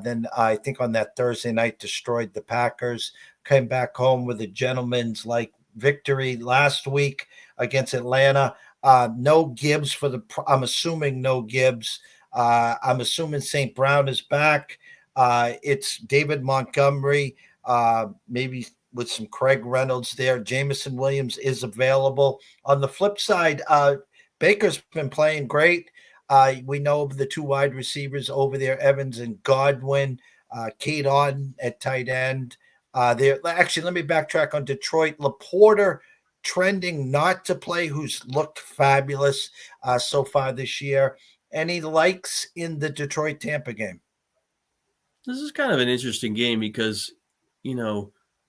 Then I think on that Thursday night destroyed the Packers. Came back home with a gentleman's like victory last week against Atlanta. No Gibbs I'm assuming no Gibbs. I'm assuming St. Brown is back. It's David Montgomery, maybe with some Craig Reynolds there. Jameson Williams is available. On the flip side, Baker's been playing great. We know the 2 wide receivers over there, Evans and Godwin. Kate Auden at tight end. Actually, let me backtrack on Detroit. Laporta trending not to play, who's looked fabulous so far this year. Any likes in the Detroit-Tampa game? This is kind of an interesting game because,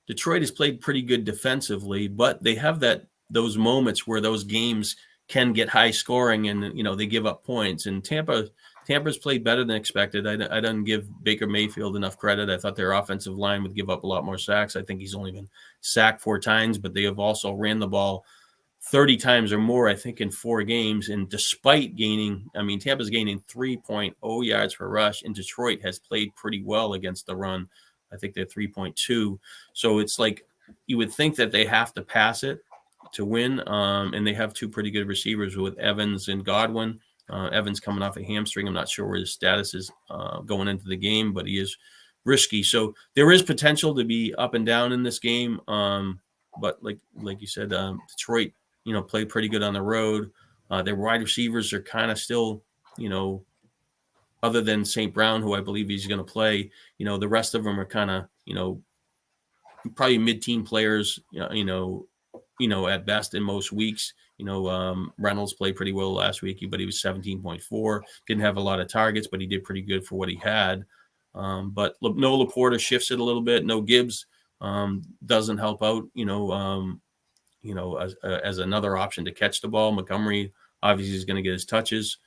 Detroit has played pretty good defensively, but they have those moments where those games can get high scoring and, they give up points. And Tampa's played better than expected. I didn't give Baker Mayfield enough credit. I thought their offensive line would give up a lot more sacks. I think he's only been sacked 4 times, but they have also ran the ball 30 times or more, I think, in 4 games. And despite Tampa's gaining 3.0 yards per rush, and Detroit has played pretty well against the run. I think they're 3.2. So it's like you would think that they have to pass it to win. And they have 2 pretty good receivers with Evans and Godwin. Evans coming off a hamstring. I'm not sure where his status is going into the game, but he is risky. So there is potential to be up and down in this game. But like you said, Detroit, played pretty good on the road. Their wide receivers are kind of still, other than St. Brown, who I believe he's going to play, the rest of them are kind of, probably mid-team players, at best in most weeks. Reynolds played pretty well last week, but he was 17.4. Didn't have a lot of targets, but he did pretty good for what he had. But no Laporta shifts it a little bit. No Gibbs doesn't help out, as another option to catch the ball. Montgomery obviously is going to get his touches.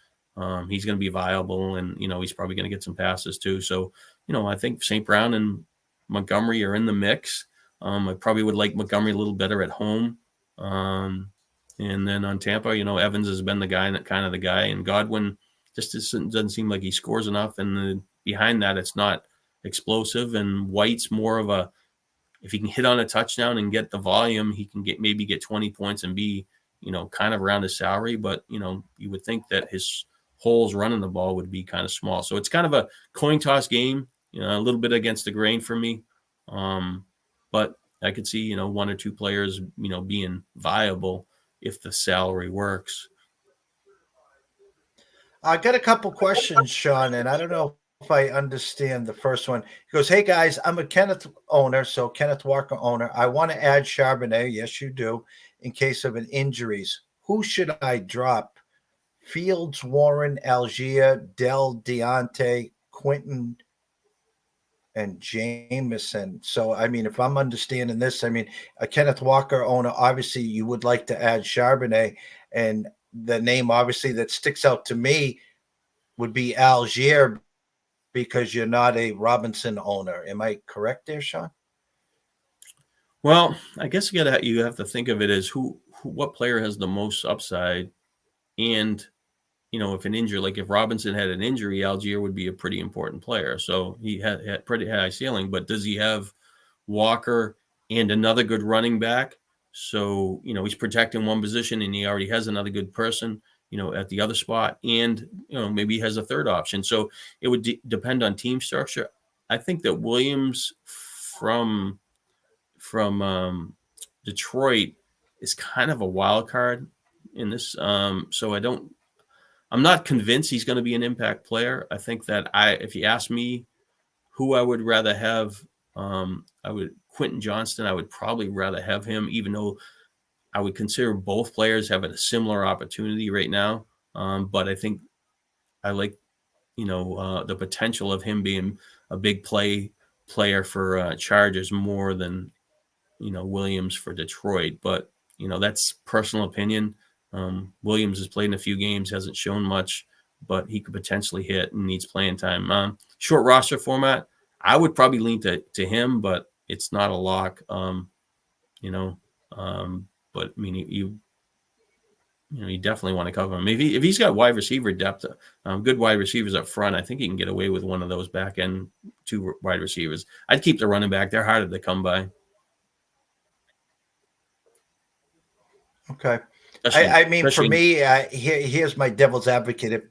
He's going to be viable, and, he's probably going to get some passes too. So, I think St. Brown and Montgomery are in the mix. I probably would like Montgomery a little better at home. And then on Tampa, you know, Evans has been the guy, kind of the guy, and Godwin just doesn't seem like he scores enough. And behind that, it's not explosive. And White's more of a, if he can hit on a touchdown and get the volume, he can maybe get 20 points and be, you know, kind of around his salary. But, you know, you would think that his holes running the ball would be kind of small. So it's kind of a coin toss game, you know, a little bit against the grain for me. But I could see, you know, one or two players, you know, being viable if the salary works. I got a couple questions, Shawn, and I don't know if I understand the first one. He goes, "Hey guys, I'm a Kenneth owner, so Kenneth Walker owner. I want to add Charbonnet, yes you do, in case of an injuries. Who should I drop? Fields, Warren, Algier, Dell, Deontay, Quentin, and Jameson." So, I mean, if I'm understanding this, I mean, a Kenneth Walker owner, obviously you would like to add Charbonnet, and the name obviously that sticks out to me would be Algier because you're not a Robinson owner. Am I correct there, Shawn? Well, I guess you have to think of it as what player has the most upside, and you know, if an injury, like if Robinson had an injury, Algier would be a pretty important player. So he had pretty high ceiling, but does he have Walker and another good running back? So, you know, he's protecting one position and he already has another good person, you know, at the other spot. And, you know, maybe he has a third option. So it would depend on team structure. I think that Williams from Detroit is kind of a wild card in this. So I'm not convinced he's going to be an impact player. I think that if you ask me who I would rather have, Quentin Johnston, I would probably rather have him, even though I would consider both players having a similar opportunity right now. But I think I like, you know, the potential of him being a big player for Chargers more than, you know, Williams for Detroit. But, you know, that's personal opinion. Williams has played in a few games, hasn't shown much, but he could potentially hit and needs playing time. Short roster format, I would probably lean to him, but it's not a lock. You know, but I mean, you definitely want to cover him. If he's got wide receiver depth, good wide receivers up front, I think he can get away with one of those back end two wide receivers. I'd keep the running back. They're harder to come by. Okay. I mean, for me, here's my devil's advocate. If,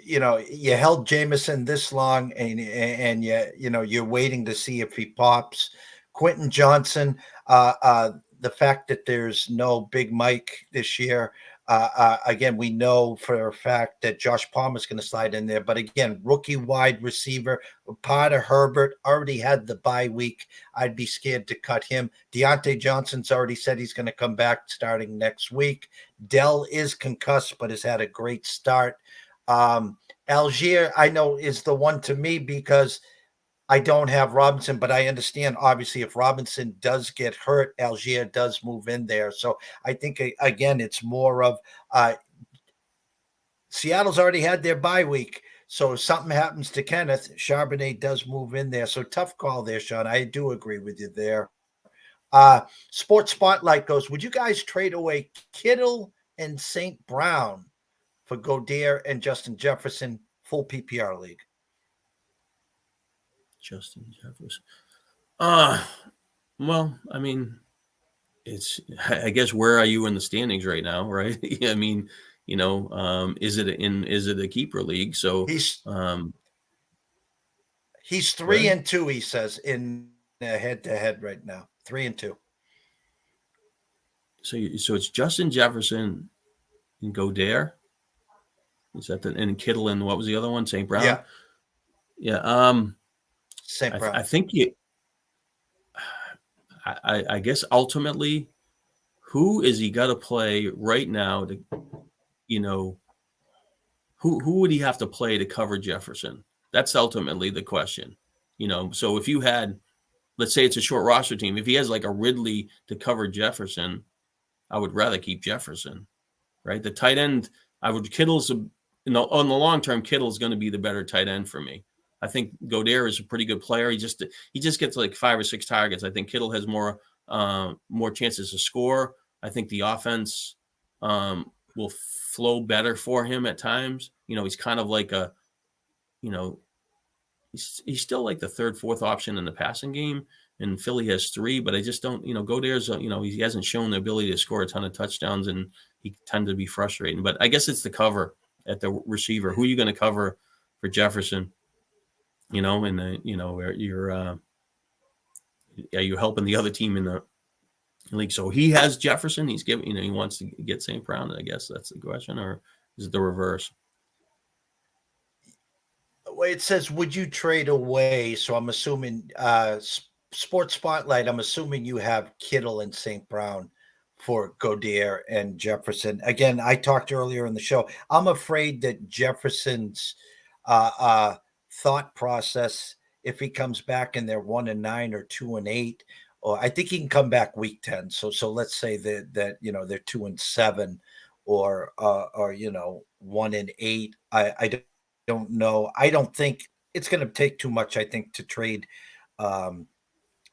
you know, you held Jameson this long and you're waiting to see if he pops. Quentin Johnson, the fact that there's no Big Mike this year, again, we know for a fact that Josh Palmer's going to slide in there. But again, rookie wide receiver, Potter Herbert already had the bye week. I'd be scared to cut him. Deontay Johnson's already said he's going to come back starting next week. Dell is concussed, but has had a great start. Algier, I know, is the one to me because I don't have Robinson, but I understand, obviously, if Robinson does get hurt, Algier does move in there. So I think, again, it's more of Seattle's already had their bye week. So if something happens to Kenneth, Charbonnet does move in there. So tough call there, Shawn. I do agree with you there. Sports Spotlight goes, would you guys trade away Kittle and St. Brown for Goddard and Justin Jefferson, full PPR league? Justin Jefferson. Well, I mean, I guess, where are you in the standings right now, right? I mean, you know, is it a keeper league? So he's 3-2, he says, in head-to-head right now. 3-2. So it's Justin Jefferson and Goddard. Is that and Kittle and what was the other one? St. Brown. Yeah. St. Brown. I think I guess ultimately, who is he got to play right now to, you know, who would he have to play to cover Jefferson? That's ultimately the question, you know. So if you had, let's say it's a short roster team, if he has like a Ridley to cover Jefferson, I would rather keep Jefferson, right? The tight end, Kittle's on the long term, Kittle's going to be the better tight end for me. I think Goddard is a pretty good player. He just gets like 5 or 6 targets. I think Kittle has more chances to score. I think the offense will flow better for him at times. He's kind of like he's still like the third, fourth option in the passing game. And Philly has 3, but I just don't, Godier's, he hasn't shown the ability to score a ton of touchdowns, and he tend to be frustrating. But I guess it's the cover at the receiver. Who are you going to cover for Jefferson? And where you're helping the other team in the league. So he has Jefferson. He's giving, he wants to get St. Brown. I guess that's the question, or is it the reverse? It says, would you trade away? So I'm assuming Sports Spotlight, I'm assuming you have Kittle and St. Brown for Godier and Jefferson. Again, I talked earlier in the show. I'm afraid that Jefferson's thought process, if he comes back and they're 1-9 or 2-8, or I think he can come back week 10. So let's say that they're 2-7 or 1-8. I don't know. I don't think it's going to take too much, I think, to trade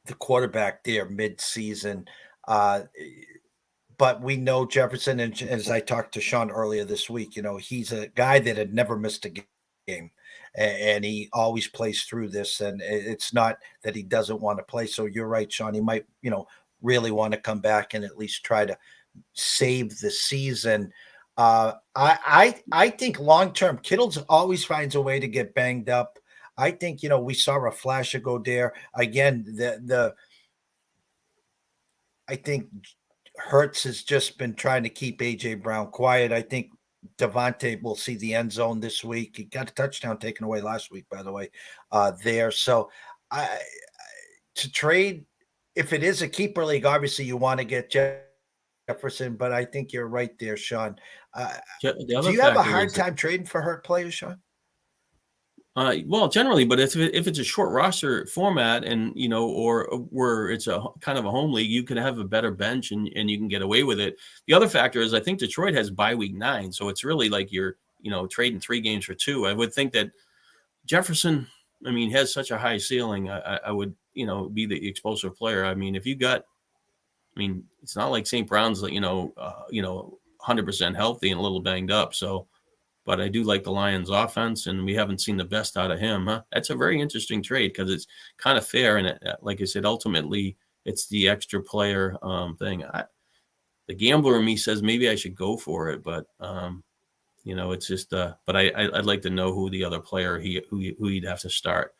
the quarterback there mid-season. But we know Jefferson, and as I talked to Shawn earlier this week, he's a guy that had never missed a game, and he always plays through this, and it's not that he doesn't want to play. So you're right, Shawn. He might, really want to come back and at least try to save the season. I think long-term, Kittle's always finds a way to get banged up. I think, we saw a flash of Godier. Again, I think Hurts has just been trying to keep A.J. Brown quiet. I think Devontae will see the end zone this week. He got a touchdown taken away last week, by the way, there. So to trade, if it is a keeper league, obviously you want to get Jefferson, but I think you're right there, Shawn. Do you have a hard time trading for hurt players, Shawn? Well, generally, but if it's a short roster format and, or where it's a kind of a home league, you can have a better bench and you can get away with it. The other factor is I think Detroit has bye week 9. So it's really like you're, trading 3 games for 2. I would think that Jefferson, has such a high ceiling. I would, be the explosive player. If you got, it's not like St. Brown's, 100% healthy and a little banged up. So, but I do like the Lions offense, and we haven't seen the best out of him. That's a very interesting trade because it's kind of fair. And like I said, ultimately it's the extra player thing. The gambler in me says maybe I should go for it, but it's just, but I'd like to know who the other player who he'd have to start.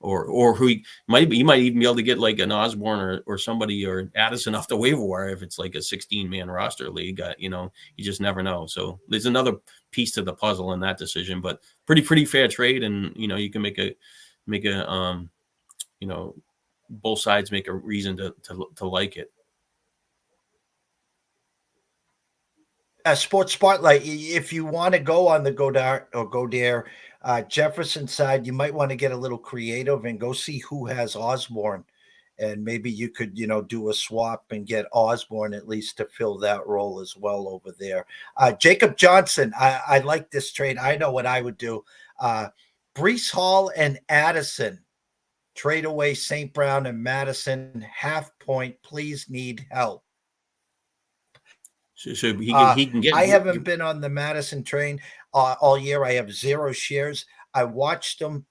Or who he might even be able to get like an Osborne or somebody or Addison off the waiver wire if it's like a 16-man roster league. You just never know. So there's another piece to the puzzle in that decision, but pretty fair trade, and you can make a both sides make a reason to like it. Sports Spotlight, if you want to go on the Godier Jefferson side, you might want to get a little creative and go see who has Osborne, and maybe you could do a swap and get Osborne at least to fill that role as well over there. Jacob Johnson, I like this trade. I know what I would do. Breece Hall and Addison, trade away St. Brown and Madison, half point, please, need help. So he can get. I haven't been on the Madison train all year. I have 0 shares. I watched him.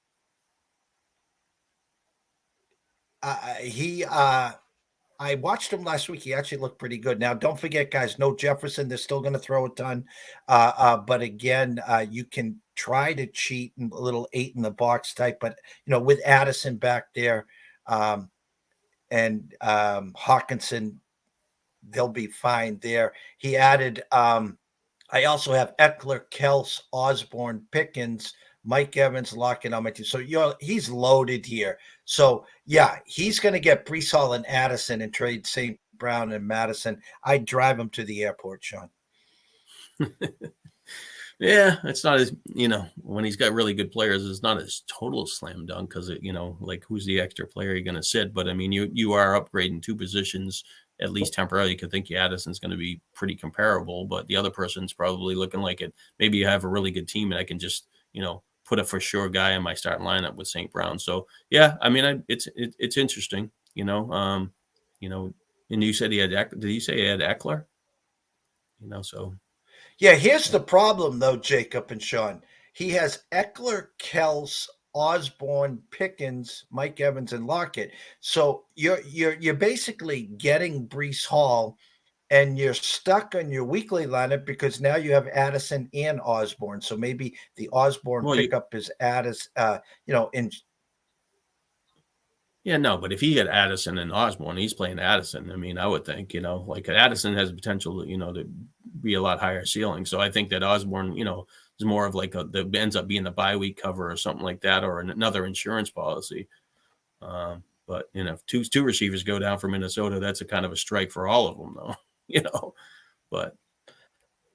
I watched him last week. He actually looked pretty good. Now, don't forget, guys, no Jefferson. They're still going to throw a ton. But again, you can try to cheat in a little 8 in the box type. But, with Addison back there and Hawkinson, they'll be fine there. He added, I also have Eckler, Kels, Osborne, Pickens, Mike Evans, Lockett on my team. So he's loaded here. So yeah, he's going to get Breece Hall and Addison and trade St. Brown and Madison. I'd drive him to the airport, Shawn. Yeah, it's not as, when he's got really good players, it's not as total slam dunk because, like who's the extra player you're going to sit? But you are upgrading 2 positions at least temporarily. You could think Addison's going to be pretty comparable, but the other person's probably looking like it. Maybe you have a really good team and I can just, put a for sure guy in my starting lineup with St. Brown. So yeah, it's interesting, and you said did you say he had Eckler? So. Yeah, here's the problem, though, Jacob and Sean. He has Eckler, Kels, Osborne, Pickens, Mike Evans, and Lockett. So you're basically getting Brees Hall, and you're stuck on your weekly lineup because now you have Addison and Osborne. So maybe the Osborne pickup is Addison. Yeah, no, but if he had Addison and Osborne, he's playing Addison. I mean, I would think, like Addison has potential, to be a lot higher ceiling. So I think that Osborne, is more of like ends up being a bye week cover or something like that, or another insurance policy. But if two receivers go down for Minnesota, that's a kind of a strike for all of them, though. But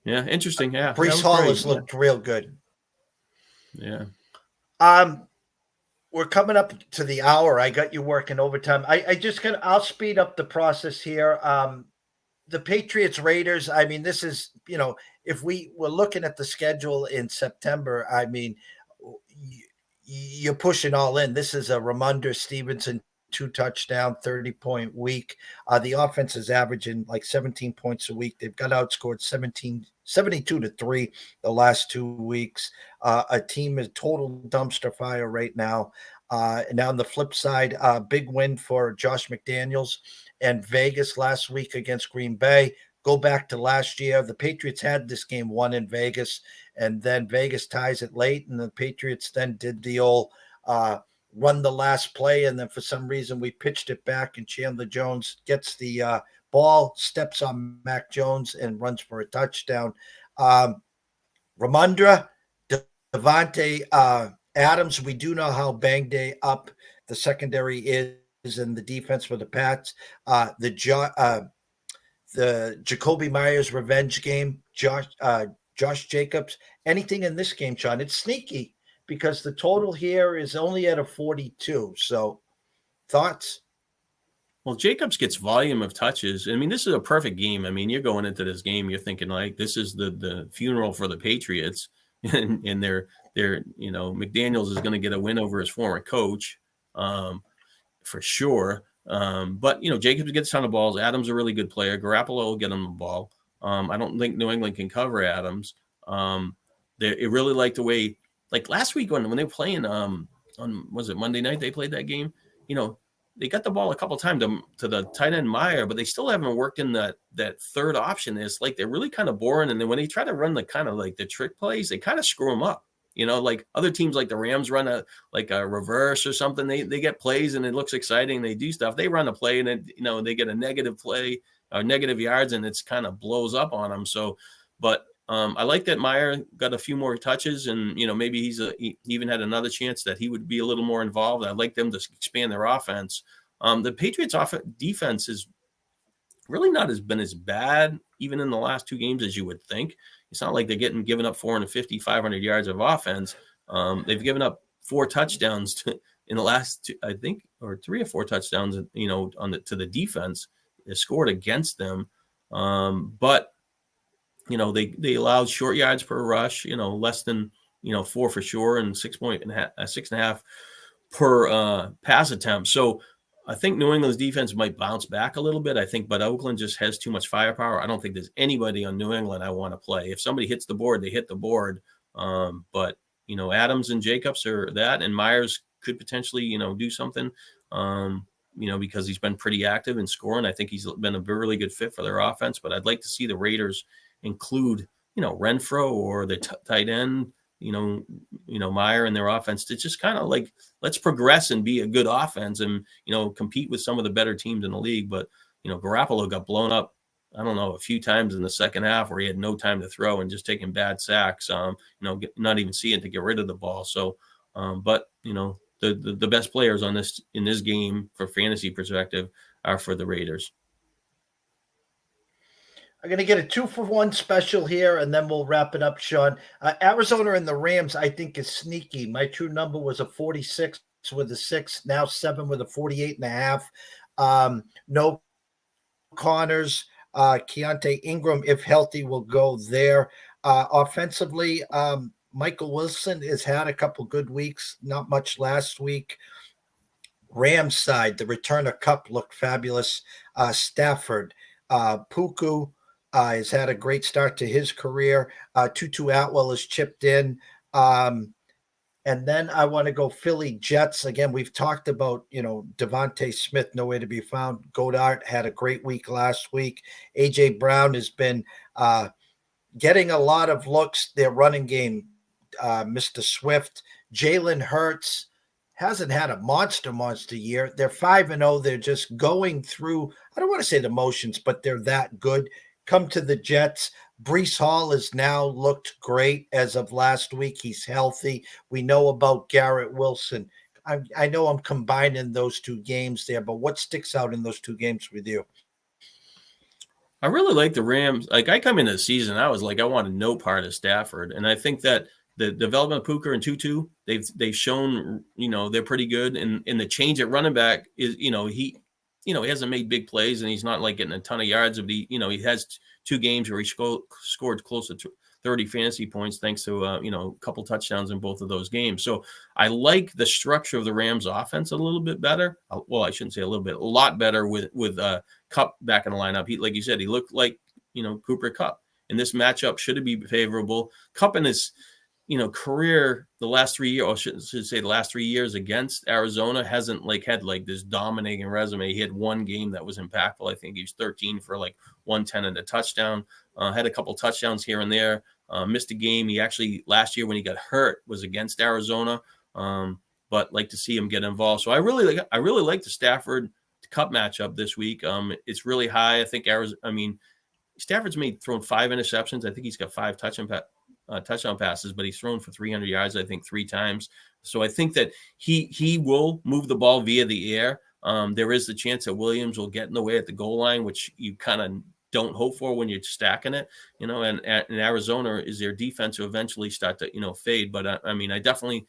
yeah, interesting. Yeah, Brees Hall has looked real good. Yeah. We're coming up to the hour. I got you working overtime. I'll speed up the process here. The Patriots Raiders. I mean, this is, if we were looking at the schedule in September, I mean, you're pushing all in. This is a Ramondre Stevenson 2-touchdown, 30-point week. The offense is averaging like 17 points a week. They've got outscored 72-3 the last 2 weeks. A team is total dumpster fire right now. And on the flip side, big win for Josh McDaniels and Vegas last week against Green Bay. Go back to last year. The Patriots had this game won in Vegas, and then Vegas ties it late, and the Patriots then did the old run the last play, and then for some reason we pitched it back, and Chandler Jones gets the ball, steps on Mac Jones, and runs for a touchdown. Ramondre, Devontae Adams, we do know how banged up the secondary is in the defense for the Pats. The Jacoby Myers revenge game, Josh Jacobs. Anything in this game, Sean? It's sneaky because the total here is only at a 42. So, thoughts? Well, Jacobs gets volume of touches. I mean, this is a perfect game. I mean, you're going into this game, you're thinking like this is the funeral for the Patriots, and they're McDaniels is going to get a win over his former coach, for sure. But Jacobs gets a ton of balls. Adams a really good player. Garoppolo will get him the ball. I don't think New England can cover Adams. They really like the way, like last week when they were playing on was it Monday night they played that game. They got the ball a couple times to the tight end Meyer, but they still haven't worked in that third option. It's like they're really kind of boring. And then when they try to run the kind of like the trick plays, they kind of screw them up. Like other teams like the Rams run a reverse or something. They get plays and it looks exciting. They do stuff. They run a play and it, they get a negative play or negative yards and it's kind of blows up on them. So, but I like that Meyer got a few more touches and, maybe he even had another chance that he would be a little more involved. I'd like them to expand their offense. The Patriots defense is really not been as bad even in the last 2 games as you would think. It's not like they're given up 450, 500 yards of offense. They've given up 4 touchdowns in the last 2, I think, or 3 or 4 touchdowns, to the defense. They scored against them. But they allowed short yards per rush, less than, 4 for sure and 6.5 per pass attempt. So I think New England's defense might bounce back a little bit. But Oakland just has too much firepower. I don't think there's anybody on New England I want to play. If somebody hits the board, they hit the board. But Adams and Jacobs are that, and Myers could potentially, do something, because he's been pretty active in scoring. I think he's been a really good fit for their offense, but I'd like to see the Raiders include, Renfro or the tight end, Meyer in their offense to just kind of like, let's progress and be a good offense and, compete with some of the better teams in the league. But, Garoppolo got blown up, I don't know, a few times in the second half where he had no time to throw and just taking bad sacks, not even seeing to get rid of the ball. So, but, the best players in this game for fantasy perspective are for the Raiders. I'm going to get a 2-for-1 special here, and then we'll wrap it up, Sean. Arizona and the Rams, I think, is sneaky. My true number was a 46 with a 6, now 7 with a 48.5. No Connors. Keontae Ingram, if healthy, will go there. Offensively, Michael Wilson has had a couple good weeks, not much last week. Rams side, the return of Kupp looked fabulous. Stafford, Puku, Has had a great start to his career. Tutu Atwell has chipped in. And then I want to go Philly Jets. Again, we've talked about, Devontae Smith, nowhere to be found. Godart had a great week last week. A.J. Brown has been getting a lot of looks. Their running game, Mr. Swift. Jalen Hurts hasn't had a monster year. They're 5-0. They're just going through, I don't want to say the motions, but they're that good. Come to the Jets. Brees Hall has now looked great as of last week. He's healthy. We know about Garrett Wilson. I know I'm combining those two games there, but what sticks out in those two games with you? I really like the Rams. Like, I come into the season, I was like, I wanted no part of Stafford. And I think that the development of Puka and Tutu, they've shown, they're pretty good. And the change at running back is, he hasn't made big plays, and he's not like getting a ton of yards. He has 2 games where he scored close to 30 fantasy points thanks to a couple touchdowns in both of those games. So I like the structure of the Rams offense a little bit better. Well, I shouldn't say a little bit, a lot better with Kupp back in the lineup. He, like you said, he looked like Cooper Kupp. And this matchup should be favorable. Kupp in his career, the last 3 years, or should say the last 3 years against Arizona, hasn't had this dominating resume. He had one game that was impactful. I think he was 13 for 110 and a touchdown. Had a couple touchdowns here and there. Missed a game. He actually, last year when he got hurt, was against Arizona. But like to see him get involved. So I really like the Stafford Kupp matchup this week. It's really high. I think Stafford's thrown 5 interceptions. I think he's got 5 touchdown passes, but he's thrown for 300 yards, I think, 3 times. So I think that he will move the ball via the air. There is the chance that Williams will get in the way at the goal line, which you kind of don't hope for when you're stacking it, and Arizona is their defense to eventually start to, fade. But I definitely,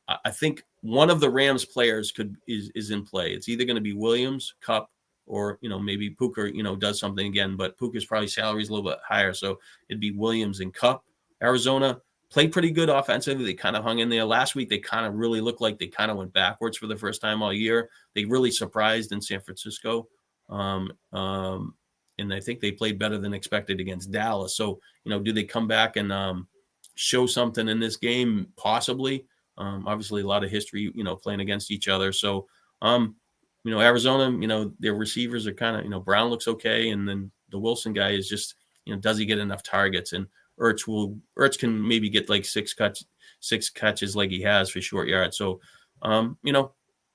I think one of the Rams players is in play. It's either going to be Williams, Kupp, or maybe Puka does something again, but Puka's probably salary is a little bit higher, so it'd be Williams and Kupp. Arizona played pretty good offensively. They kind of hung in there last week. They kind of really looked like they kind of went backwards for the first time all year. They really surprised in San Francisco, and I think they played better than expected against Dallas. So do they come back and show something in this game? Possibly. Obviously, a lot of history, playing against each other. So, Arizona, their receivers are kind of, Brown looks okay. And then the Wilson guy is just, does he get enough targets? And Ertz can maybe get 6 catches like he has for short yards. So,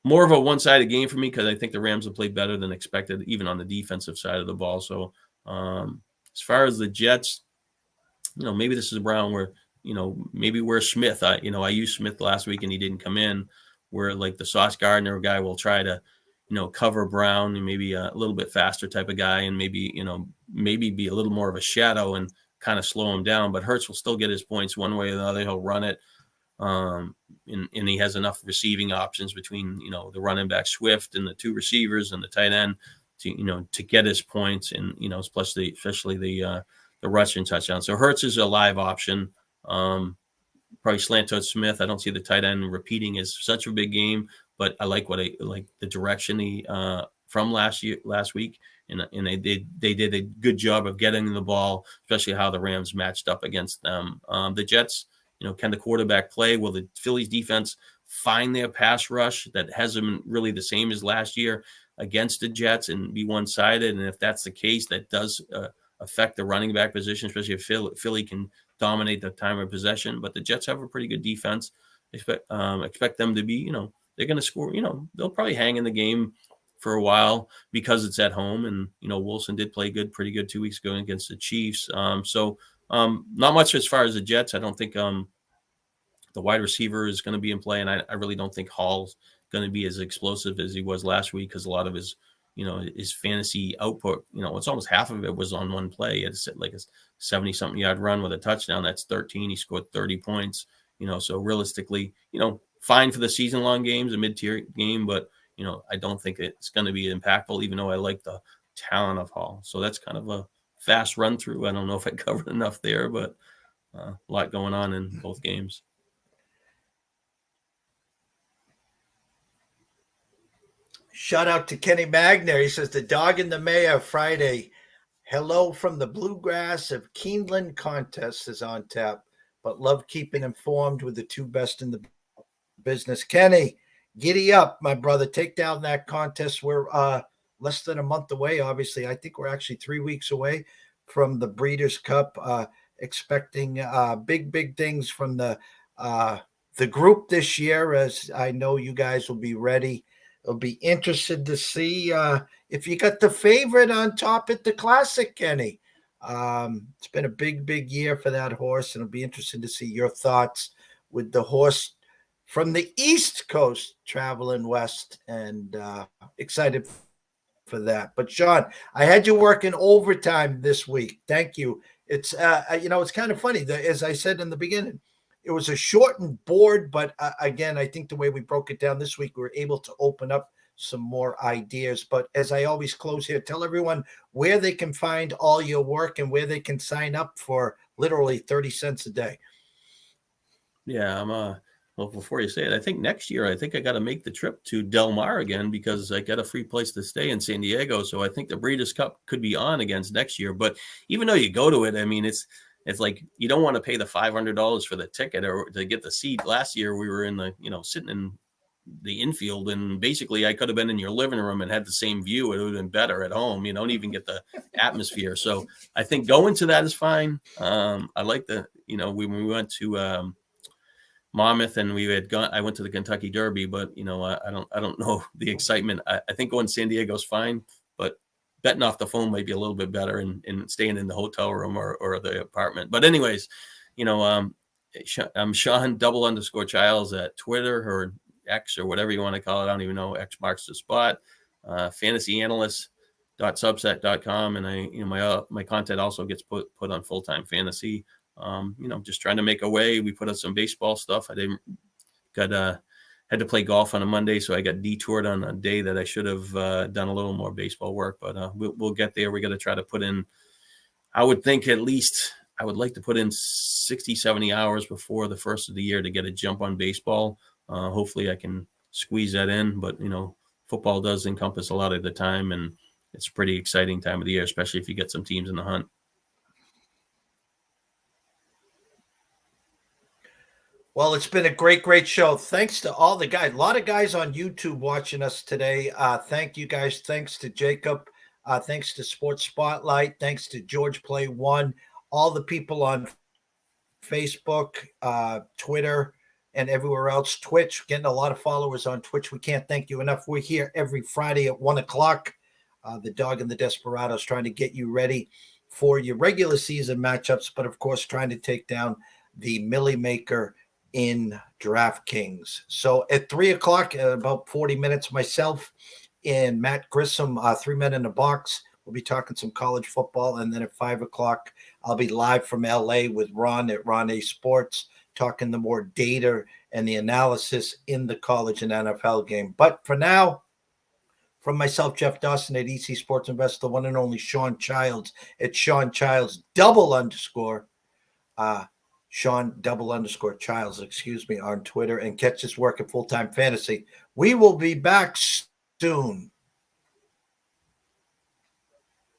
more of a one-sided game for me because I think the Rams have played better than expected, even on the defensive side of the ball. So, as far as the Jets, maybe this is Brown where, maybe where Smith, I used Smith last week and he didn't come in, where the Sauce Gardner guy will try to, cover Brown and maybe a little bit faster type of guy and maybe be a little more of a shadow and kind of slow him down. But Hurts will still get his points one way or the other. He'll run it. And he has enough receiving options between, the running back Swift and the 2 receivers and the tight end to get his points and, plus especially the rushing touchdown. So Hurts is a live option. Probably slant towards Smith. I don't see the tight end repeating as such a big game, but I like the direction he from last week, and they did a good job of getting the ball, especially how the Rams matched up against them. The Jets, can the quarterback play? Will the Phillies defense find their pass rush that hasn't been really the same as last year against the Jets and be one-sided? And if that's the case, that does affect the running back position, especially if Philly can dominate the time of possession. But the Jets have a pretty good defense. Expect them to be, they're going to score, they'll probably hang in the game for a while because it's at home. And, Wilson did play pretty good 2 weeks ago against the Chiefs. So not much as far as the Jets. I don't think the wide receiver is going to be in play. And I really don't think Hall's going to be as explosive as he was last week because a lot of his, his fantasy output, it's almost half of it was on one play. He had a 70-something yard run with a touchdown. That's 13. He scored 30 points, so realistically, fine for the season-long games, a mid-tier game, but, I don't think it's going to be impactful, even though I like the talent of Hall. So that's kind of a fast run through. I don't know if I covered enough there, but a lot going on in both games. Shout out to Kenny Magner. He says the Dog and the Mayor Friday Hello from the Bluegrass of Keeneland contest is on tap, but love keeping informed with the two best in the business. Kenny, giddy up, my brother. Take down that contest. We're less than a month away, obviously. I think we're actually 3 weeks away from the Breeders' Cup. Expecting big things from the group this year, as I know you guys will be ready. I'll be interested to see if you got the favorite on top at the Classic, Kenny. It's been a big year for that horse, and it'll be interesting to see your thoughts with the horse from the East Coast traveling west, and excited for that. But Shawn, I had you working overtime this week. Thank you. It's it's kind of funny. As I said in the beginning, it was a shortened board, but again, I think the way we broke it down this week, we were able to open up some more ideas. But as I always close here, tell everyone where they can find all your work and where they can sign up for literally 30 cents a day. Yeah, well, before you say it, I think next year, I think I got to make the trip to Del Mar again because I got a free place to stay in San Diego. So I think the Breeders' Cup could be on against next year. But even though you go to it, I mean, it's like you don't want to pay the $500 for the ticket or to get the seat. Last year, we were in the, sitting in the infield, and basically I could have been in your living room and had the same view. It would have been better at home. You don't even get the atmosphere. So I think going to that is fine. I like when we went to Monmouth and I went to the Kentucky Derby, but I don't know the excitement. I think going to San Diego is fine, but betting off the phone might be a little bit better and staying in the hotel room or the apartment. But anyways, I'm Shawn __ Childs at Twitter or X or whatever you want to call it. I don't even know. X marks the spot. Fantasyanalyst.substack.com, and my content also gets put on Full Time Fantasy. Just trying to make a way. We put out some baseball stuff. Had to play golf on a Monday, so I got detoured on a day that I should have done a little more baseball work, but we'll get there. We got to try to put in, I would think at least, I would like to put in 60, 70 hours before the first of the year to get a jump on baseball. Hopefully I can squeeze that in, but football does encompass a lot of the time, and it's a pretty exciting time of the year, especially if you get some teams in the hunt. Well, it's been a great show. Thanks to all the guys. A lot of guys on YouTube watching us today. Thank you guys. Thanks to Jacob. Thanks to Sports Spotlight. Thanks to George Play One. All the people on Facebook, Twitter, and everywhere else. Twitch, getting a lot of followers on Twitch. We can't thank you enough. We're here every Friday at 1:00. The Dawg and the Desperados trying to get you ready for your regular season matchups, but of course trying to take down the Millie Maker in DraftKings. So at 3:00, about 40 minutes, myself and Matt Grissom, 3 Men in a Box, we'll be talking some college football. And then at 5:00, I'll be live from LA with Ron at Ron A Sports, talking the more data and the analysis in the college and NFL game. But for now, from myself, Jeff Dawson at EC Sports Invest, the one and only Shawn Childs at Shawn Childs Shawn __ Childs, on Twitter, and catch his work at Full Time Fantasy. We will be back soon.